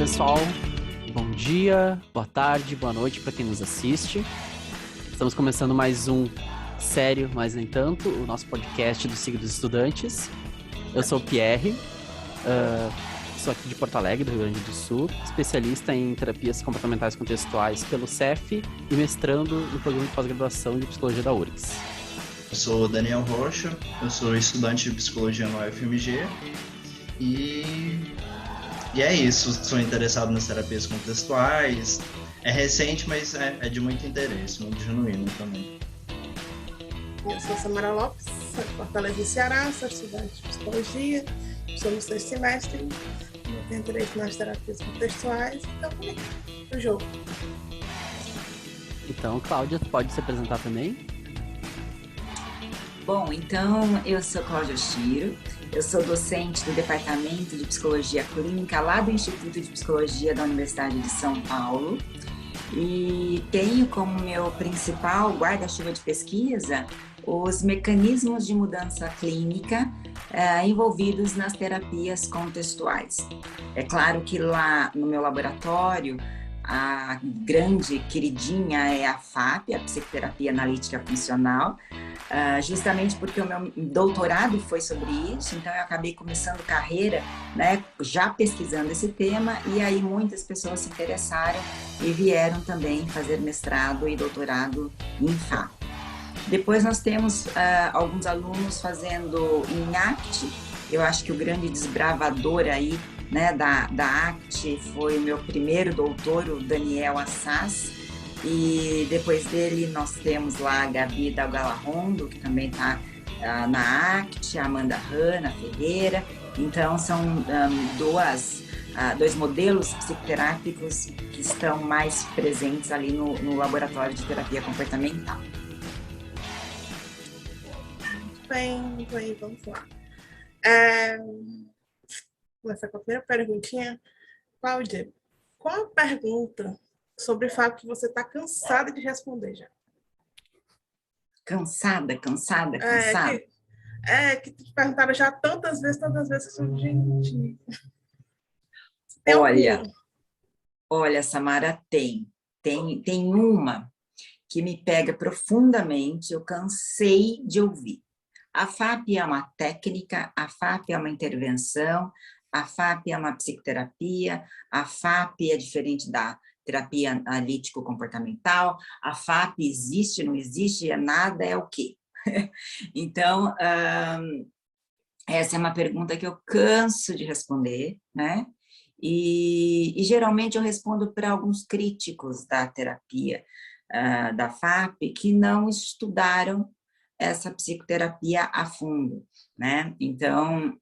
pessoal, bom dia, boa tarde, boa noite para quem nos assiste. Estamos começando mais um Sério, mas nem tanto, o nosso podcast do SIG dos Estudantes. Eu sou o Pierre, sou aqui de Porto Alegre, do Rio Grande do Sul, especialista em terapias comportamentais contextuais pelo CEF e mestrando no programa de pós-graduação de psicologia da URGS. Eu sou o Daniel Rocha, eu sou estudante de psicologia no UFMG e é isso, sou interessado nas terapias contextuais. É recente, mas é de muito interesse, muito genuíno também. Eu sou Samara Lopes, sou de Fortaleza, Ceará, sou estudante de psicologia, estou no 6º semestre, eu tenho interesse nas terapias contextuais, então comigo, o jogo. Então, Cláudia, pode se apresentar também? Bom, então eu sou Cláudia Shiro, eu sou docente do Departamento de Psicologia Clínica lá do Instituto de Psicologia da Universidade de São Paulo e tenho como meu principal guarda-chuva de pesquisa os mecanismos de mudança clínica envolvidos nas terapias contextuais. É claro que lá no meu laboratório a grande queridinha é a FAP, a Psicoterapia Analítica Funcional, justamente porque o meu doutorado foi sobre isso, então eu acabei começando carreira, né, já pesquisando esse tema, e aí muitas pessoas se interessaram e vieram também fazer mestrado e doutorado em FAP. Depois nós temos alguns alunos fazendo em ACT, eu acho que o grande desbravador aí, né, da ACT foi o meu primeiro doutor, o Daniel Assas, e depois dele nós temos lá a Gabi Dalgalarrondo, que também está na ACT, a Amanda Hanna Ferreira. Então são dois modelos psicoterápicos que estão mais presentes ali no laboratório de terapia comportamental. Muito bem, vamos lá. Começar com a primeira perguntinha. Cláudia, qual a pergunta sobre FAP que você está cansada de responder já? Cansada? Que te perguntaram já tantas vezes, gente... Olha, Samara, tem uma que me pega profundamente, eu cansei de ouvir. A FAP é uma técnica, a FAP é uma intervenção, a FAP é uma psicoterapia, a FAP é diferente da terapia analítico-comportamental, a FAP existe, não existe, é nada, é o quê? Então, essa é uma pergunta que eu canso de responder, né? E geralmente eu respondo para alguns críticos da terapia da FAP que não estudaram essa psicoterapia a fundo, né? Então,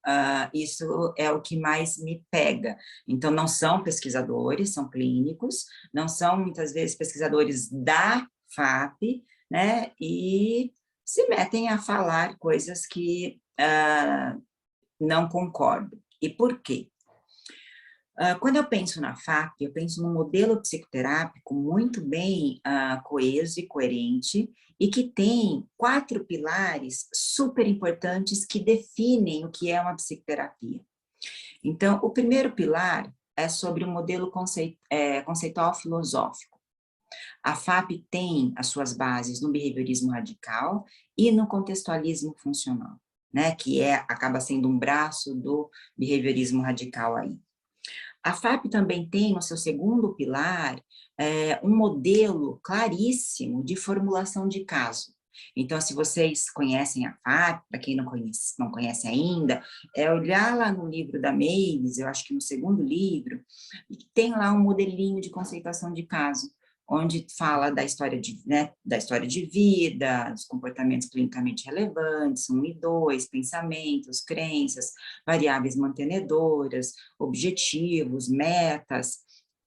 isso é o que mais me pega. Então, não são pesquisadores, são clínicos, não são, muitas vezes, pesquisadores da FAP, né? E se metem a falar coisas que não concordo. E por quê? Quando eu penso na FAP, eu penso num modelo psicoterápico muito bem coeso e coerente e que tem 4 pilares super importantes que definem o que é uma psicoterapia. Então, o primeiro pilar é sobre o modelo conceitual filosófico. A FAP tem as suas bases no behaviorismo radical e no contextualismo funcional, né, que acaba sendo um braço do behaviorismo radical aí. A FAP também tem no seu segundo pilar um modelo claríssimo de formulação de caso. Então, se vocês conhecem a FAP, para quem não conhece ainda, é olhar lá no livro da Mavis, eu acho que no segundo livro, tem lá um modelinho de conceituação de caso, onde fala da história de vida, dos comportamentos clinicamente relevantes, 1 e 2, pensamentos, crenças, variáveis mantenedoras, objetivos, metas,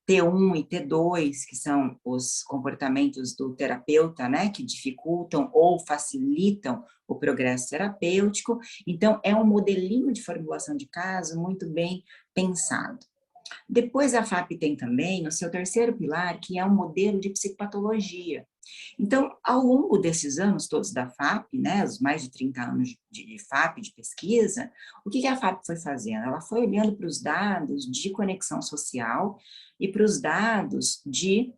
T1 e T2, que são os comportamentos do terapeuta, né, que dificultam ou facilitam o progresso terapêutico. Então, é um modelinho de formulação de caso muito bem pensado. Depois a FAP tem também o seu terceiro pilar, que é um modelo de psicopatologia. Então, ao longo desses anos todos da FAP, né, os mais de 30 anos de FAP, de pesquisa, o que a FAP foi fazendo? Ela foi olhando para os dados de conexão social e para os dados de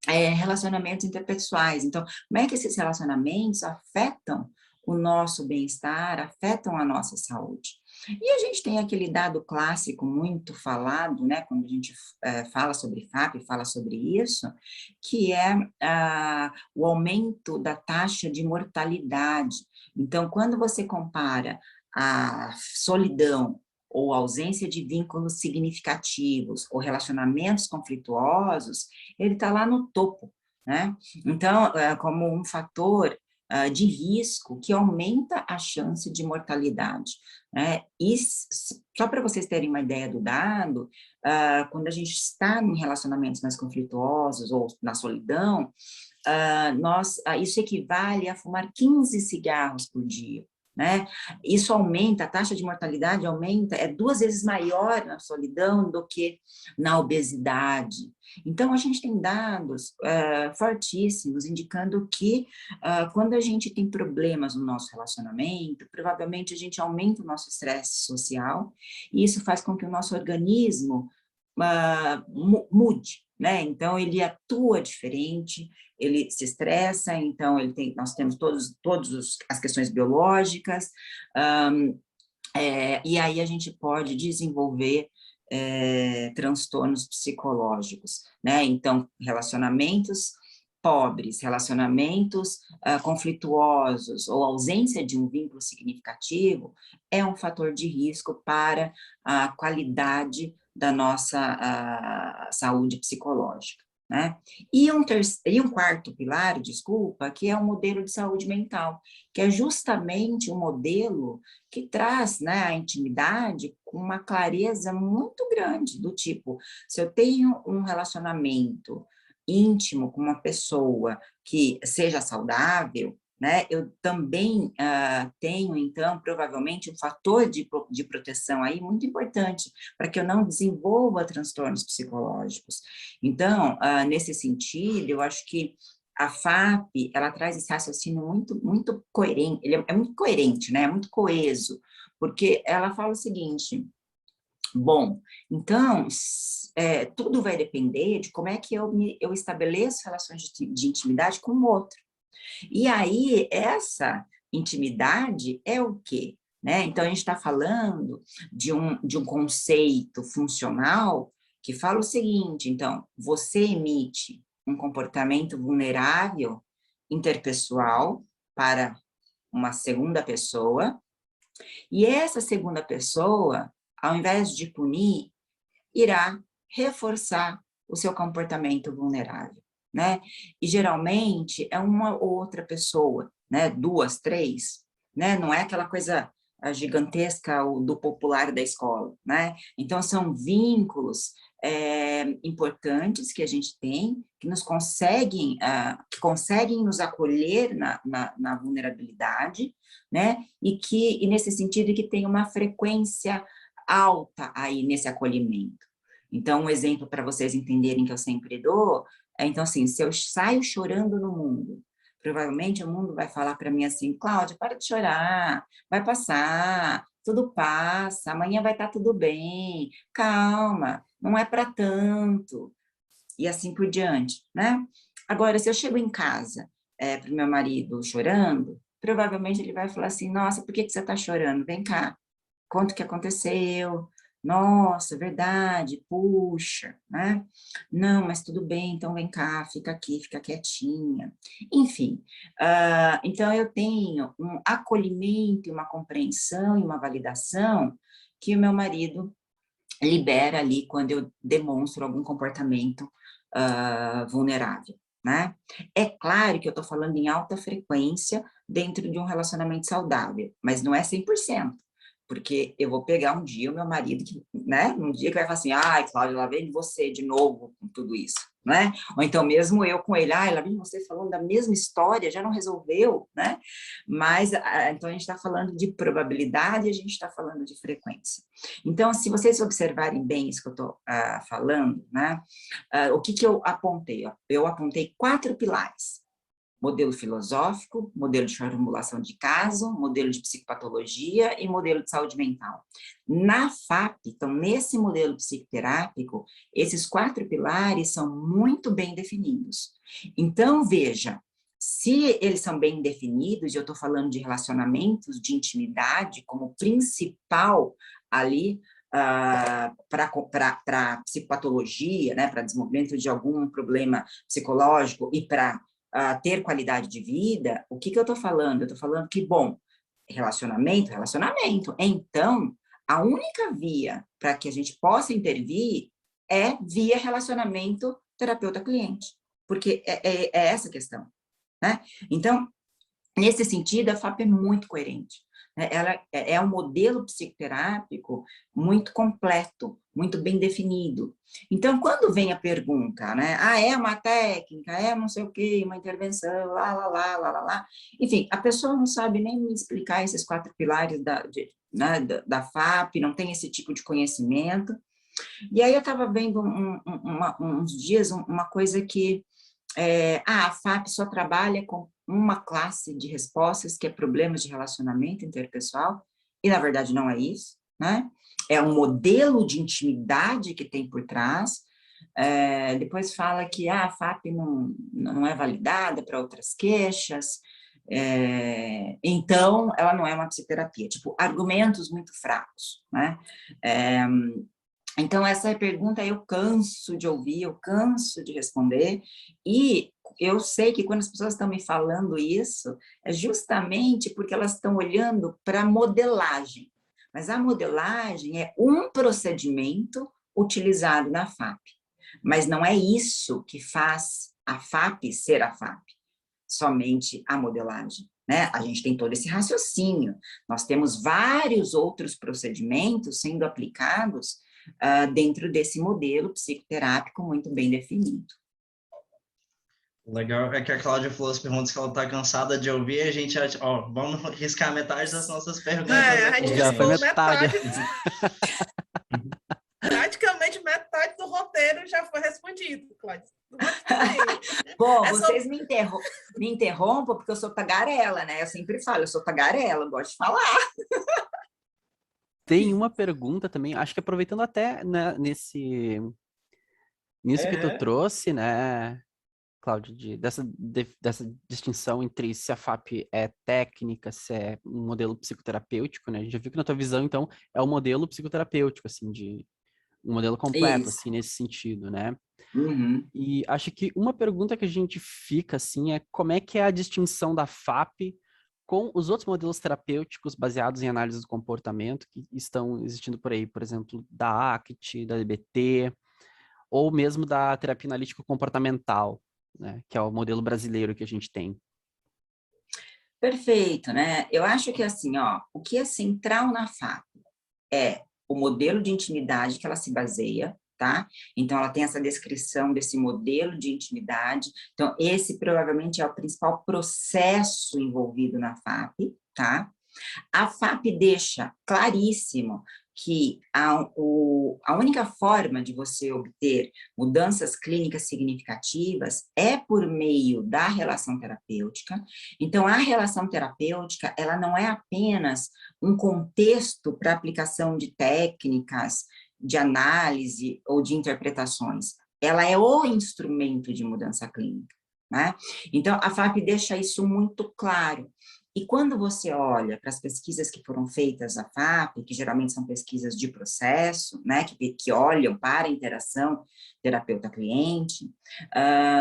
relacionamentos interpessoais. Então, como é que esses relacionamentos afetam o nosso bem-estar, afetam a nossa saúde? E a gente tem aquele dado clássico muito falado, né, quando a gente fala sobre FAP, fala sobre isso, que é o aumento da taxa de mortalidade. Então, quando você compara a solidão ou ausência de vínculos significativos ou relacionamentos conflituosos, ele está lá no topo, né? Então, como um fator de risco que aumenta a chance de mortalidade, né? E só para vocês terem uma ideia do dado, quando a gente está em relacionamentos mais conflituosos ou na solidão, isso equivale a fumar 15 cigarros por dia, né? Isso aumenta, a taxa de mortalidade aumenta, é 2 vezes maior na solidão do que na obesidade. Então, a gente tem dados fortíssimos indicando que quando a gente tem problemas no nosso relacionamento, provavelmente a gente aumenta o nosso estresse social, e isso faz com que o nosso organismo mude, né? Então, ele atua diferente, ele se estressa, então nós temos todas as questões biológicas, e aí a gente pode desenvolver transtornos psicológicos, né? Então, relacionamentos pobres, relacionamentos conflituosos ou ausência de um vínculo significativo é um fator de risco para a qualidade da nossa saúde psicológica, né? E um quarto pilar, desculpa, que é o modelo de saúde mental, que é justamente um modelo que traz, né, a intimidade com uma clareza muito grande, do tipo, se eu tenho um relacionamento íntimo com uma pessoa que seja saudável, né, eu também tenho, então, provavelmente um fator de proteção aí muito importante para que eu não desenvolva transtornos psicológicos. Então, nesse sentido, eu acho que a FAP, ela traz esse raciocínio muito coerente, ele é muito coerente, né, é muito coeso, porque ela fala o seguinte: bom, então, tudo vai depender de como é que eu estabeleço relações de intimidade com o outro. E aí, essa intimidade é o quê? Né? Então, a gente está falando de um conceito funcional que fala o seguinte: então, você emite um comportamento vulnerável interpessoal para uma segunda pessoa, e essa segunda pessoa, ao invés de punir, irá reforçar o seu comportamento vulnerável, né? E geralmente é uma ou outra pessoa, né? 2, 3, né? Não é aquela coisa gigantesca do popular da escola, né? Então são vínculos importantes que a gente tem, que conseguem nos acolher na vulnerabilidade, né? E nesse sentido que tem uma frequência alta aí nesse acolhimento. Então, um exemplo para vocês entenderem que eu sempre dou então, assim, se eu saio chorando no mundo, provavelmente o mundo vai falar para mim assim: Cláudia, para de chorar, vai passar, tudo passa, amanhã vai estar tudo bem, calma, não é para tanto, e assim por diante, né? Agora, se eu chego em casa para o meu marido chorando, provavelmente ele vai falar assim: nossa, por que você está chorando? Vem cá, conta o que aconteceu. Nossa, verdade, puxa, né? Não, mas tudo bem, então vem cá, fica aqui, fica quietinha. Enfim, então eu tenho um acolhimento, uma compreensão e uma validação que o meu marido libera ali quando eu demonstro algum comportamento vulnerável, né? É claro que eu estou falando em alta frequência dentro de um relacionamento saudável, mas não é 100%. Porque eu vou pegar um dia o meu marido, né? Um dia que vai falar assim, ai, Cláudia, lá vem você de novo com tudo isso, né? Ou então mesmo eu com ele, ai, lá vem você falando da mesma história, já não resolveu, né? Mas, então a gente está falando de probabilidade, a gente está falando de frequência. Então, se vocês observarem bem isso que eu estou falando, né? O que eu apontei? Eu apontei 4 pilares. Modelo filosófico, modelo de formulação de caso, modelo de psicopatologia e modelo de saúde mental. Na FAP, então, nesse modelo psicoterápico, esses 4 pilares são muito bem definidos. Então, veja, se eles são bem definidos, e eu estou falando de relacionamentos, de intimidade, como principal ali, para psicopatologia, né, para desenvolvimento de algum problema psicológico e para ter qualidade de vida, o que eu estou falando? Eu estou falando que, bom, relacionamento. Então, a única via para que a gente possa intervir é via relacionamento terapeuta-cliente, porque é essa a questão, né? Então, nesse sentido, a FAP é muito coerente. Ela é um modelo psicoterápico muito completo, muito bem definido. Então, quando vem a pergunta, né? É uma técnica, é não sei o quê, uma intervenção, lá. Enfim, a pessoa não sabe nem me explicar esses 4 pilares da FAP, não tem esse tipo de conhecimento. E aí eu estava vendo uns dias uma coisa que a FAP só trabalha com uma classe de respostas, que é problemas de relacionamento interpessoal, e na verdade não é isso, né? É um modelo de intimidade que tem por trás. Depois fala que a FAP não é validada para outras queixas, então ela não é uma psicoterapia, tipo, argumentos muito fracos, né? Então, essa pergunta eu canso de ouvir, eu canso de responder, e eu sei que quando as pessoas estão me falando isso, é justamente porque elas estão olhando para a modelagem, mas a modelagem é um procedimento utilizado na FAP, mas não é isso que faz a FAP ser a FAP, somente a modelagem, né? A gente tem todo esse raciocínio, nós temos vários outros procedimentos sendo aplicados dentro desse modelo psicoterápico muito bem definido. O legal é que a Cláudia falou as perguntas que ela está cansada de ouvir, a gente, vamos riscar metade das nossas perguntas. A gente já foi metade. Praticamente metade do roteiro já foi respondido, Cláudia. Bom, vocês me interrompam porque eu sou tagarela, né? Eu sempre falo, eu sou tagarela, eu gosto de falar. Tem uma pergunta também, acho que aproveitando até, né, nisso que tu trouxe, né, Cláudio, dessa distinção entre se a FAP é técnica, se é um modelo psicoterapêutico, né? A gente já viu que na tua visão, então, é um modelo psicoterapêutico, assim, de um modelo completo, Isso. assim, nesse sentido, né? Uhum. E acho que uma pergunta que a gente fica, assim, é como é que é a distinção da FAP com os outros modelos terapêuticos baseados em análise do comportamento que estão existindo por aí, por exemplo, da ACT, da DBT, ou mesmo da terapia analítico comportamental, né, que é o modelo brasileiro que a gente tem. Perfeito, né? Eu acho que assim, o que é central na FAP é o modelo de intimidade que ela se baseia, tá? Então, ela tem essa descrição desse modelo de intimidade. Então, esse provavelmente é o principal processo envolvido na FAP, tá? A FAP deixa claríssimo que a única forma de você obter mudanças clínicas significativas é por meio da relação terapêutica. Então, a relação terapêutica, ela não é apenas um contexto para aplicação de técnicas, de análise ou de interpretações. Ela é o instrumento de mudança clínica, né? Então, a FAP deixa isso muito claro. E quando você olha para as pesquisas que foram feitas na FAP, que geralmente são pesquisas de processo, né, que olham para a interação terapeuta-cliente,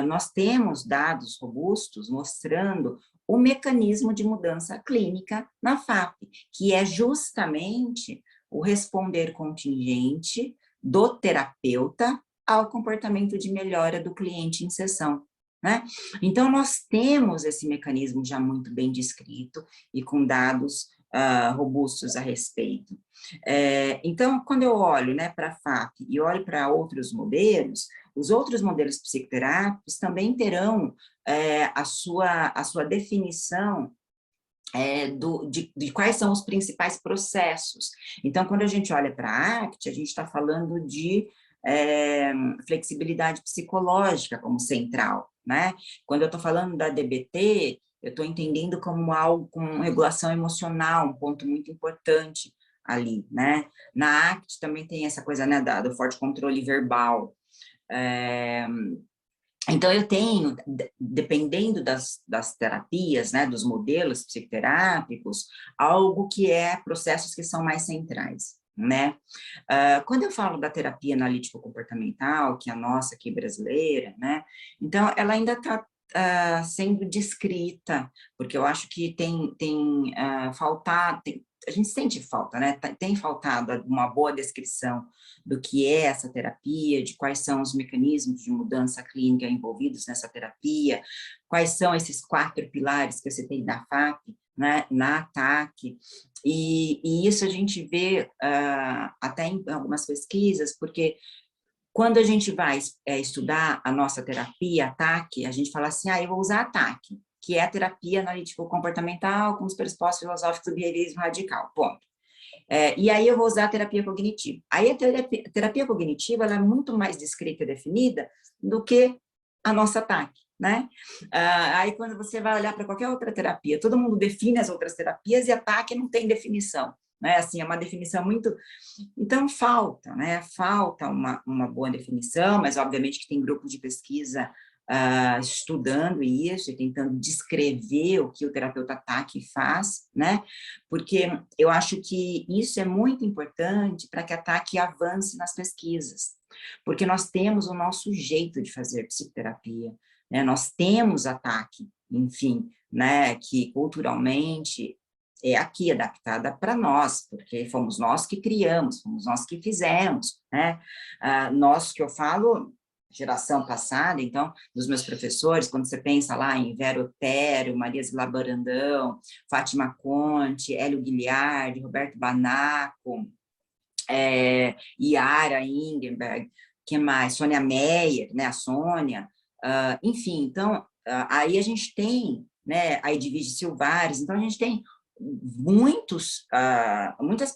nós temos dados robustos mostrando o mecanismo de mudança clínica na FAP, que é justamente o responder contingente do terapeuta ao comportamento de melhora do cliente em sessão, né? Então, nós temos esse mecanismo já muito bem descrito e com dados robustos a respeito. Então, quando eu olho, né, para a FAP e olho para outros modelos, os outros modelos psicoterápicos também terão a sua definição de quais são os principais processos. Então, quando a gente olha para a ACT, a gente está falando de flexibilidade psicológica como central, né? Quando eu estou falando da DBT, eu estou entendendo como algo com regulação emocional, um ponto muito importante ali, né? Na ACT também tem essa coisa, né, do forte controle verbal. Então, eu tenho, dependendo das terapias, né, dos modelos psicoterápicos, algo que processos que são mais centrais, né? Quando eu falo da terapia analítico-comportamental, que é a nossa aqui brasileira, né, então, ela ainda está sendo descrita, porque eu acho que tem faltado, a gente sente falta, né? Tem faltado uma boa descrição do que é essa terapia, de quais são os mecanismos de mudança clínica envolvidos nessa terapia, quais são esses 4 pilares que eu citei na FAP, né, na ATAC, e isso a gente vê até em algumas pesquisas, porque quando a gente vai estudar a nossa terapia, ATAC, a gente fala assim, eu vou usar ATAC, que é a terapia analítico-comportamental com os pressupostos filosóficos do behaviorismo radical, ponto. E aí eu vou usar a terapia cognitiva. Aí a terapia cognitiva ela é muito mais descrita e definida do que a nossa ATAC, né? Aí quando você vai olhar para qualquer outra terapia, todo mundo define as outras terapias e a ATAC não tem definição, né? Assim, é uma definição muito... Então, falta, né? Falta uma boa definição, mas obviamente que tem grupo de pesquisa estudando isso e tentando descrever o que o terapeuta TAC faz, né? Porque eu acho que isso é muito importante para que a TAC avance nas pesquisas, porque nós temos o nosso jeito de fazer psicoterapia, né? Nós temos a TAC, enfim, né? Que culturalmente é aqui adaptada para nós, porque fomos nós que criamos, fomos nós que fizemos, né? Nós que eu falo... geração passada, então, dos meus professores, quando você pensa lá em Vera Otero, Maria Zila Brandão, Fátima Conte, Hélio Guilherme, Roberto Banaco, Yara Ingenberg, que mais? Sônia Meyer, né, a Sônia, enfim, então, aí a gente tem, né, a Edvige Silvares, então a gente tem muitas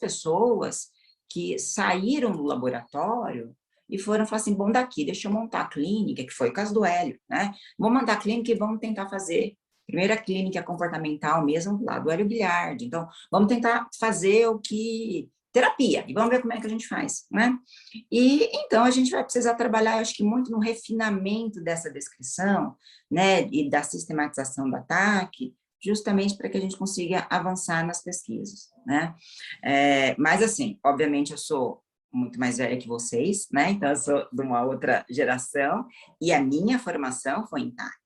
pessoas que saíram do laboratório e foram falar assim, bom, daqui, deixa eu montar a clínica, que foi o caso do Hélio, né? Vamos montar a clínica e vamos tentar fazer. Primeira clínica comportamental mesmo, lá do Hélio Guilherme. Então, vamos tentar fazer terapia, e vamos ver como é que a gente faz, né? E, então, a gente vai precisar trabalhar, eu acho que muito no refinamento dessa descrição, né, e da sistematização do ataque, justamente para que a gente consiga avançar nas pesquisas, né? Mas, assim, obviamente, eu sou muito mais velha que vocês, né? Então, eu sou de uma outra geração, e a minha formação foi em TAC,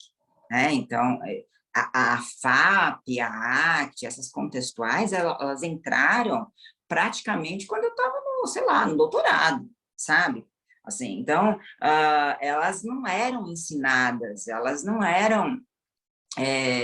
né? Então, a FAP, a ACT, essas contextuais, elas entraram praticamente quando eu estava sei lá, no doutorado, sabe? Assim, então, elas não eram ensinadas, elas não eram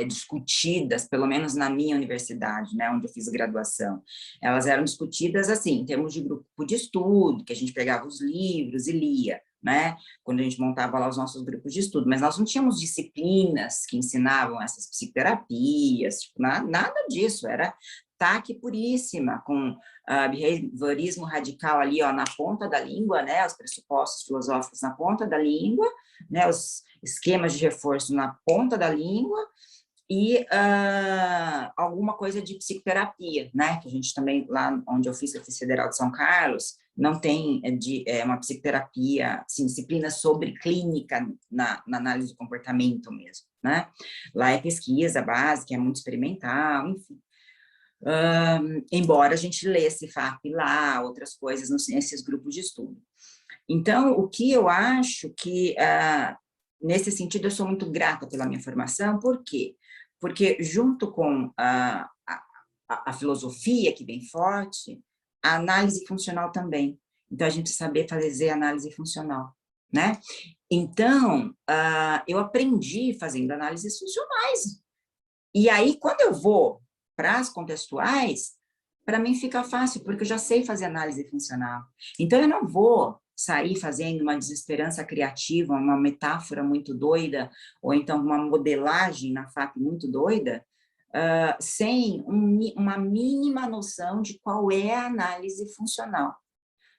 discutidas, pelo menos na minha universidade, né, onde eu fiz graduação, elas eram discutidas assim, em termos de grupo de estudo, que a gente pegava os livros e lia, né, quando a gente montava lá os nossos grupos de estudo, mas nós não tínhamos disciplinas que ensinavam essas psicoterapias, tipo, nada disso, era TAC puríssima, com behaviorismo radical ali, ó, na ponta da língua, né, os pressupostos filosóficos na ponta da língua, né, os esquemas de reforço na ponta da língua, e alguma coisa de psicoterapia, né, que a gente também, lá onde eu fiz Federal de São Carlos, não tem uma psicoterapia, assim, disciplina sobre clínica na análise do comportamento mesmo, né, lá é pesquisa básica, é muito experimental, enfim. Embora a gente lesse FAP lá, outras coisas nesses grupos de estudo. Então, o que eu acho que, nesse sentido, eu sou muito grata pela minha formação, por quê? Porque, junto com a filosofia, que vem forte, a análise funcional também. Então, a gente precisa saber fazer análise funcional, né? Então, eu aprendi fazendo análises funcionais. E aí, quando eu vou para as contextuais, para mim fica fácil, porque eu já sei fazer análise funcional. Então, eu não vou sair fazendo uma desesperança criativa, uma metáfora muito doida, ou então uma modelagem na FAP muito doida, sem uma mínima noção de qual é a análise funcional,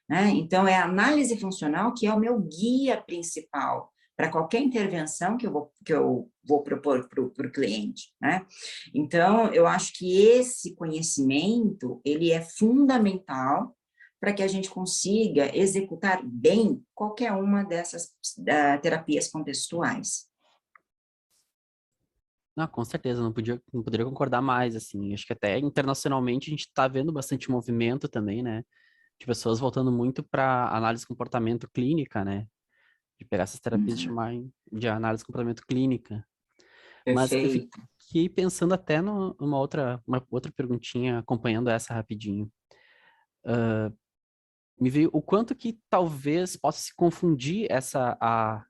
né? Então, é a análise funcional que é o meu guia principal para qualquer intervenção que eu vou propor para o cliente, né? Então, eu acho que esse conhecimento, ele é fundamental para que a gente consiga executar bem qualquer uma dessas terapias contextuais. Não, com certeza, não poderia concordar mais, assim. Acho que até internacionalmente a gente está vendo bastante movimento também, né? De pessoas voltando muito para análise de comportamento clínica, né? De pegar essas terapias e chamarem de análise de comportamento clínica. Mas eu Perfeito. fiquei pensando até numa uma outra perguntinha, acompanhando essa rapidinho. Me veio o quanto que talvez possa se confundir a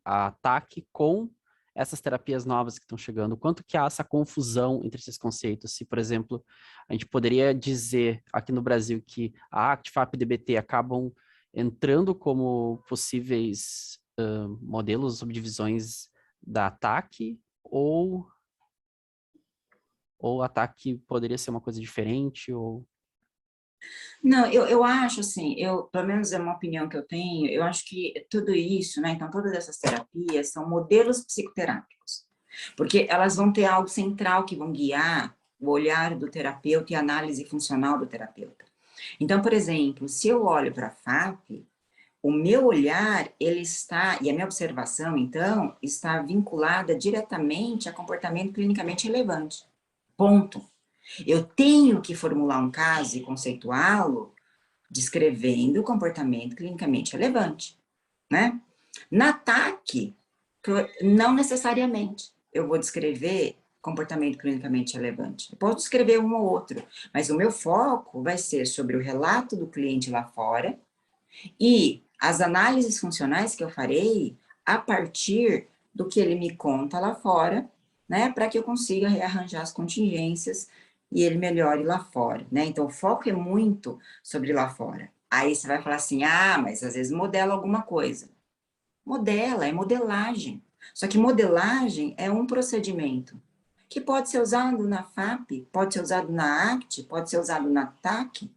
ataque com essas terapias novas que estão chegando, o quanto que há essa confusão entre esses conceitos. Se, por exemplo, a gente poderia dizer aqui no Brasil que a ACT, FAP e DBT acabam entrando como possíveis modelos, subdivisões da ataque, ou o ataque poderia ser uma coisa diferente, ou... Não, eu acho assim, pelo menos é uma opinião que eu tenho, eu acho que tudo isso, né, então todas essas terapias são modelos psicoterápicos, porque elas vão ter algo central que vão guiar o olhar do terapeuta e a análise funcional do terapeuta. Então, por exemplo, se eu olho para a FAP, o meu olhar, ele está, e a minha observação, então, está vinculada diretamente a comportamento clinicamente relevante. Ponto. Eu tenho que formular um caso e conceituá-lo descrevendo o comportamento clinicamente relevante, né? Na TAC, não necessariamente eu vou descrever comportamento clinicamente relevante. Eu posso descrever um ou outro, mas o meu foco vai ser sobre o relato do cliente lá fora e as análises funcionais que eu farei a partir do que ele me conta lá fora, né, para que eu consiga rearranjar as contingências e ele melhore lá fora, né? Então, o foco é muito sobre lá fora. Aí você vai falar assim, mas às vezes modela alguma coisa. Modela, é modelagem. Só que modelagem é um procedimento que pode ser usado na FAP, pode ser usado na ACT, pode ser usado na TAC,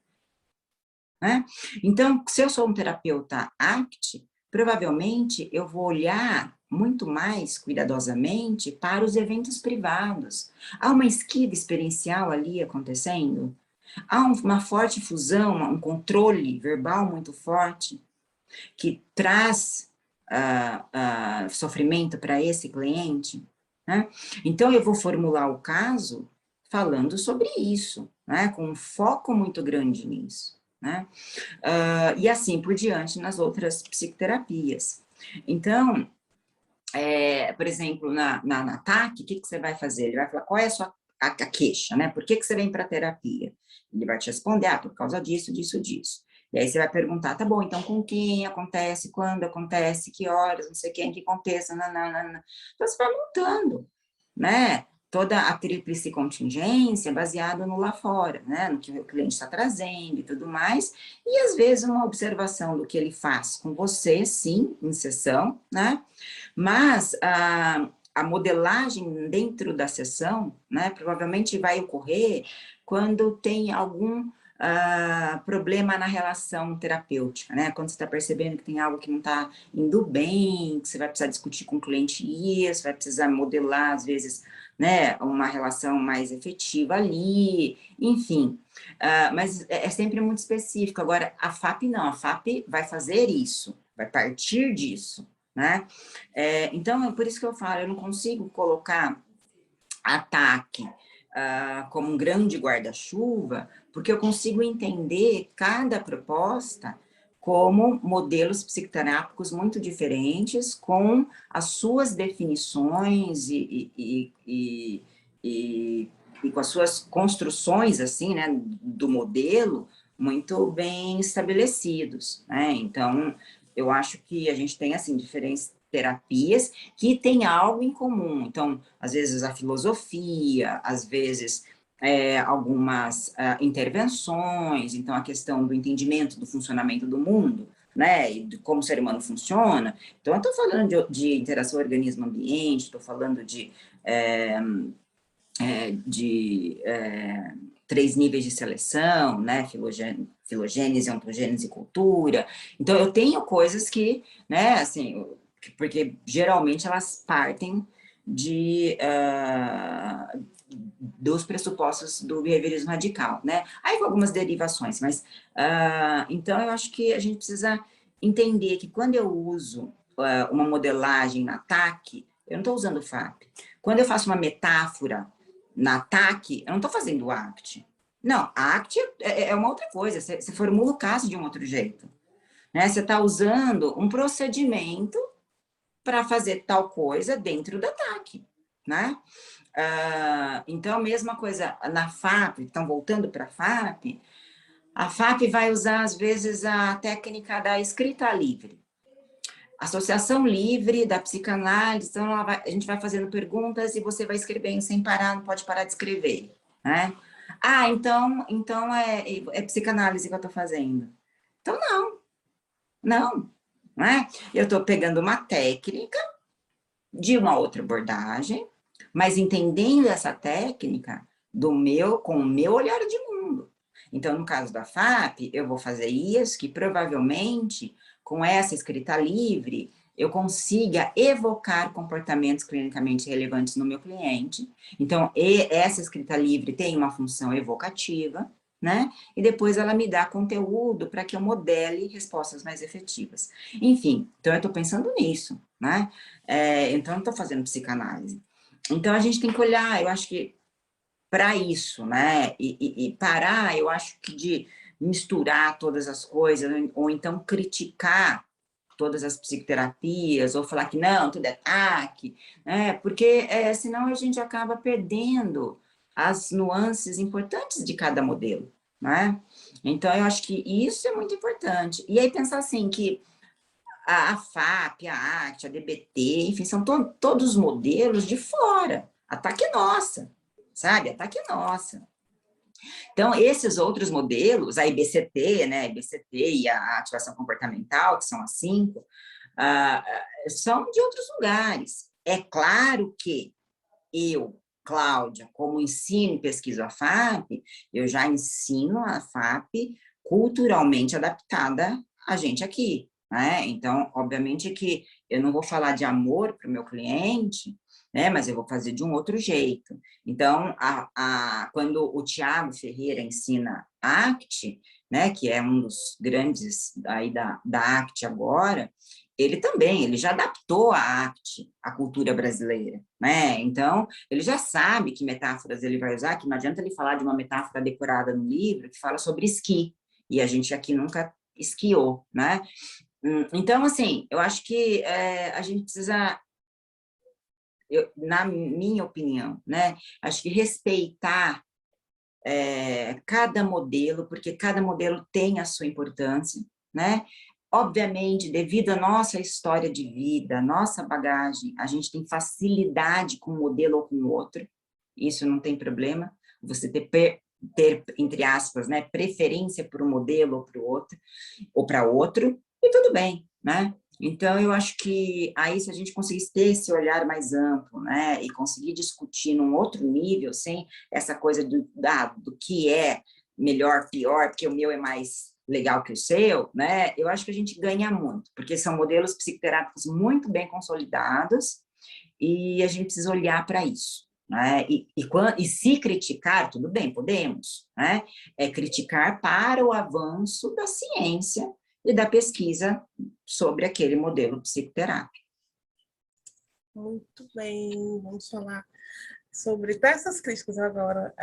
né? Então, se eu sou um terapeuta ACT, provavelmente eu vou olhar muito mais cuidadosamente para os eventos privados. Há uma esquiva experiencial ali acontecendo? Há uma forte fusão, um controle verbal muito forte que traz sofrimento para esse cliente, né? Então, eu vou formular o caso falando sobre isso, né? Com um foco muito grande nisso, né? E assim por diante nas outras psicoterapias. Então, por exemplo, na TAC, o que você vai fazer? Ele vai falar, qual é a sua a queixa, né? Por que você vem para a terapia? Ele vai te responder, por causa disso, disso, disso. E aí você vai perguntar, tá bom, então com quem acontece, quando acontece, que horas, não sei quem, que contexto, nananana. Então você vai montando, né? Toda a tríplice contingência baseada no lá fora, né? No que o cliente está trazendo e tudo mais. E às vezes uma observação do que ele faz com você, sim, em sessão, né? Mas a modelagem dentro da sessão, né, provavelmente vai ocorrer quando tem algum problema na relação terapêutica, né, quando você está percebendo que tem algo que não está indo bem, que você vai precisar discutir com o cliente isso, vai precisar modelar, às vezes, né, uma relação mais efetiva ali, enfim, mas é sempre muito específico. Agora, a FAP não, a FAP vai fazer isso, vai partir disso, né? Então, é por isso que eu falo, eu não consigo colocar ataque como um grande guarda-chuva, porque eu consigo entender cada proposta como modelos psicoterápicos muito diferentes, com as suas definições e com as suas construções, assim, né, do modelo, muito bem estabelecidos, né? Então, eu acho que a gente tem, assim, diferentes terapias que têm algo em comum. Então, às vezes a filosofia, às vezes algumas intervenções, então a questão do entendimento do funcionamento do mundo, né, e de como o ser humano funciona. Então, eu estou falando de interação organismo-ambiente, estou falando de 3 níveis de seleção, né, filogênese, ontogênese e cultura. Então, eu tenho coisas que, né, assim, porque geralmente elas partem dos pressupostos do behaviorismo radical, né? Aí com algumas derivações, mas então eu acho que a gente precisa entender que quando eu uso uma modelagem na TAC, eu não estou usando o FAP. Quando eu faço uma metáfora na TAC, eu não estou fazendo o ACT. Não, a ACT é uma outra coisa, você formula o caso de um outro jeito, né? Você está usando um procedimento para fazer tal coisa dentro da TAC, né? Então, mesma coisa na FAP, então, voltando para a FAP vai usar, às vezes, a técnica da escrita livre. Associação livre da psicanálise, então, a gente vai fazendo perguntas e você vai escrevendo sem parar, não pode parar de escrever, né? Então é psicanálise que eu estou fazendo. Então, não, né? Eu estou pegando uma técnica de uma outra abordagem, mas entendendo essa técnica com o meu olhar de mundo. Então, no caso da FAP, eu vou fazer isso, que provavelmente, com essa escrita livre, eu consiga evocar comportamentos clinicamente relevantes no meu cliente. Então, essa escrita livre tem uma função evocativa, né? E depois ela me dá conteúdo para que eu modele respostas mais efetivas. Enfim, então eu estou pensando nisso, né? Então, eu não estou fazendo psicanálise. Então, a gente tem que olhar, eu acho que, para isso, né? E parar, eu acho que de misturar todas as coisas, ou então criticar todas as psicoterapias, ou falar que não, tudo é TAC, né? Porque senão a gente acaba perdendo as nuances importantes de cada modelo, né? Então, eu acho que isso é muito importante. E aí, pensar assim, que a FAP, a ACT, a DBT, enfim, são todos modelos de fora. A TAC é nossa, sabe? A TAC é nossa. Então, esses outros modelos, a IBCT, né? A IBCT e a ativação comportamental, que são as 5, são de outros lugares. É claro que eu, Cláudia, como ensino e pesquiso a FAP, eu já ensino a FAP culturalmente adaptada a gente aqui, né? Então, obviamente que eu não vou falar de amor para o meu cliente, né? Mas eu vou fazer de um outro jeito. Então, quando o Tiago Ferreira ensina ACT, né? Que é um dos grandes aí da ACT agora, ele já adaptou a ACT à cultura brasileira, né? Então, ele já sabe que metáforas ele vai usar, que não adianta ele falar de uma metáfora decorada no livro que fala sobre esqui, e a gente aqui nunca esquiou, né? Então, assim, eu acho que a gente precisa, na minha opinião, né? Acho que respeitar cada modelo, porque cada modelo tem a sua importância, né? Obviamente, devido à nossa história de vida, nossa bagagem, a gente tem facilidade com um modelo ou com o outro, isso não tem problema, você ter entre aspas, né, preferência por um modelo ou para o outro, ou para outro, e tudo bem, né? Então, eu acho que aí, se a gente conseguisse ter esse olhar mais amplo, né, e conseguir discutir num outro nível, sem essa coisa do que é melhor, pior, porque o meu é mais legal que o seu, né, eu acho que a gente ganha muito, porque são modelos psicoterápicos muito bem consolidados, e a gente precisa olhar para isso, né, e se criticar, tudo bem, podemos, né, criticar para o avanço da ciência e da pesquisa sobre aquele modelo psicoterápico. Muito bem, vamos falar sobre essas críticas agora.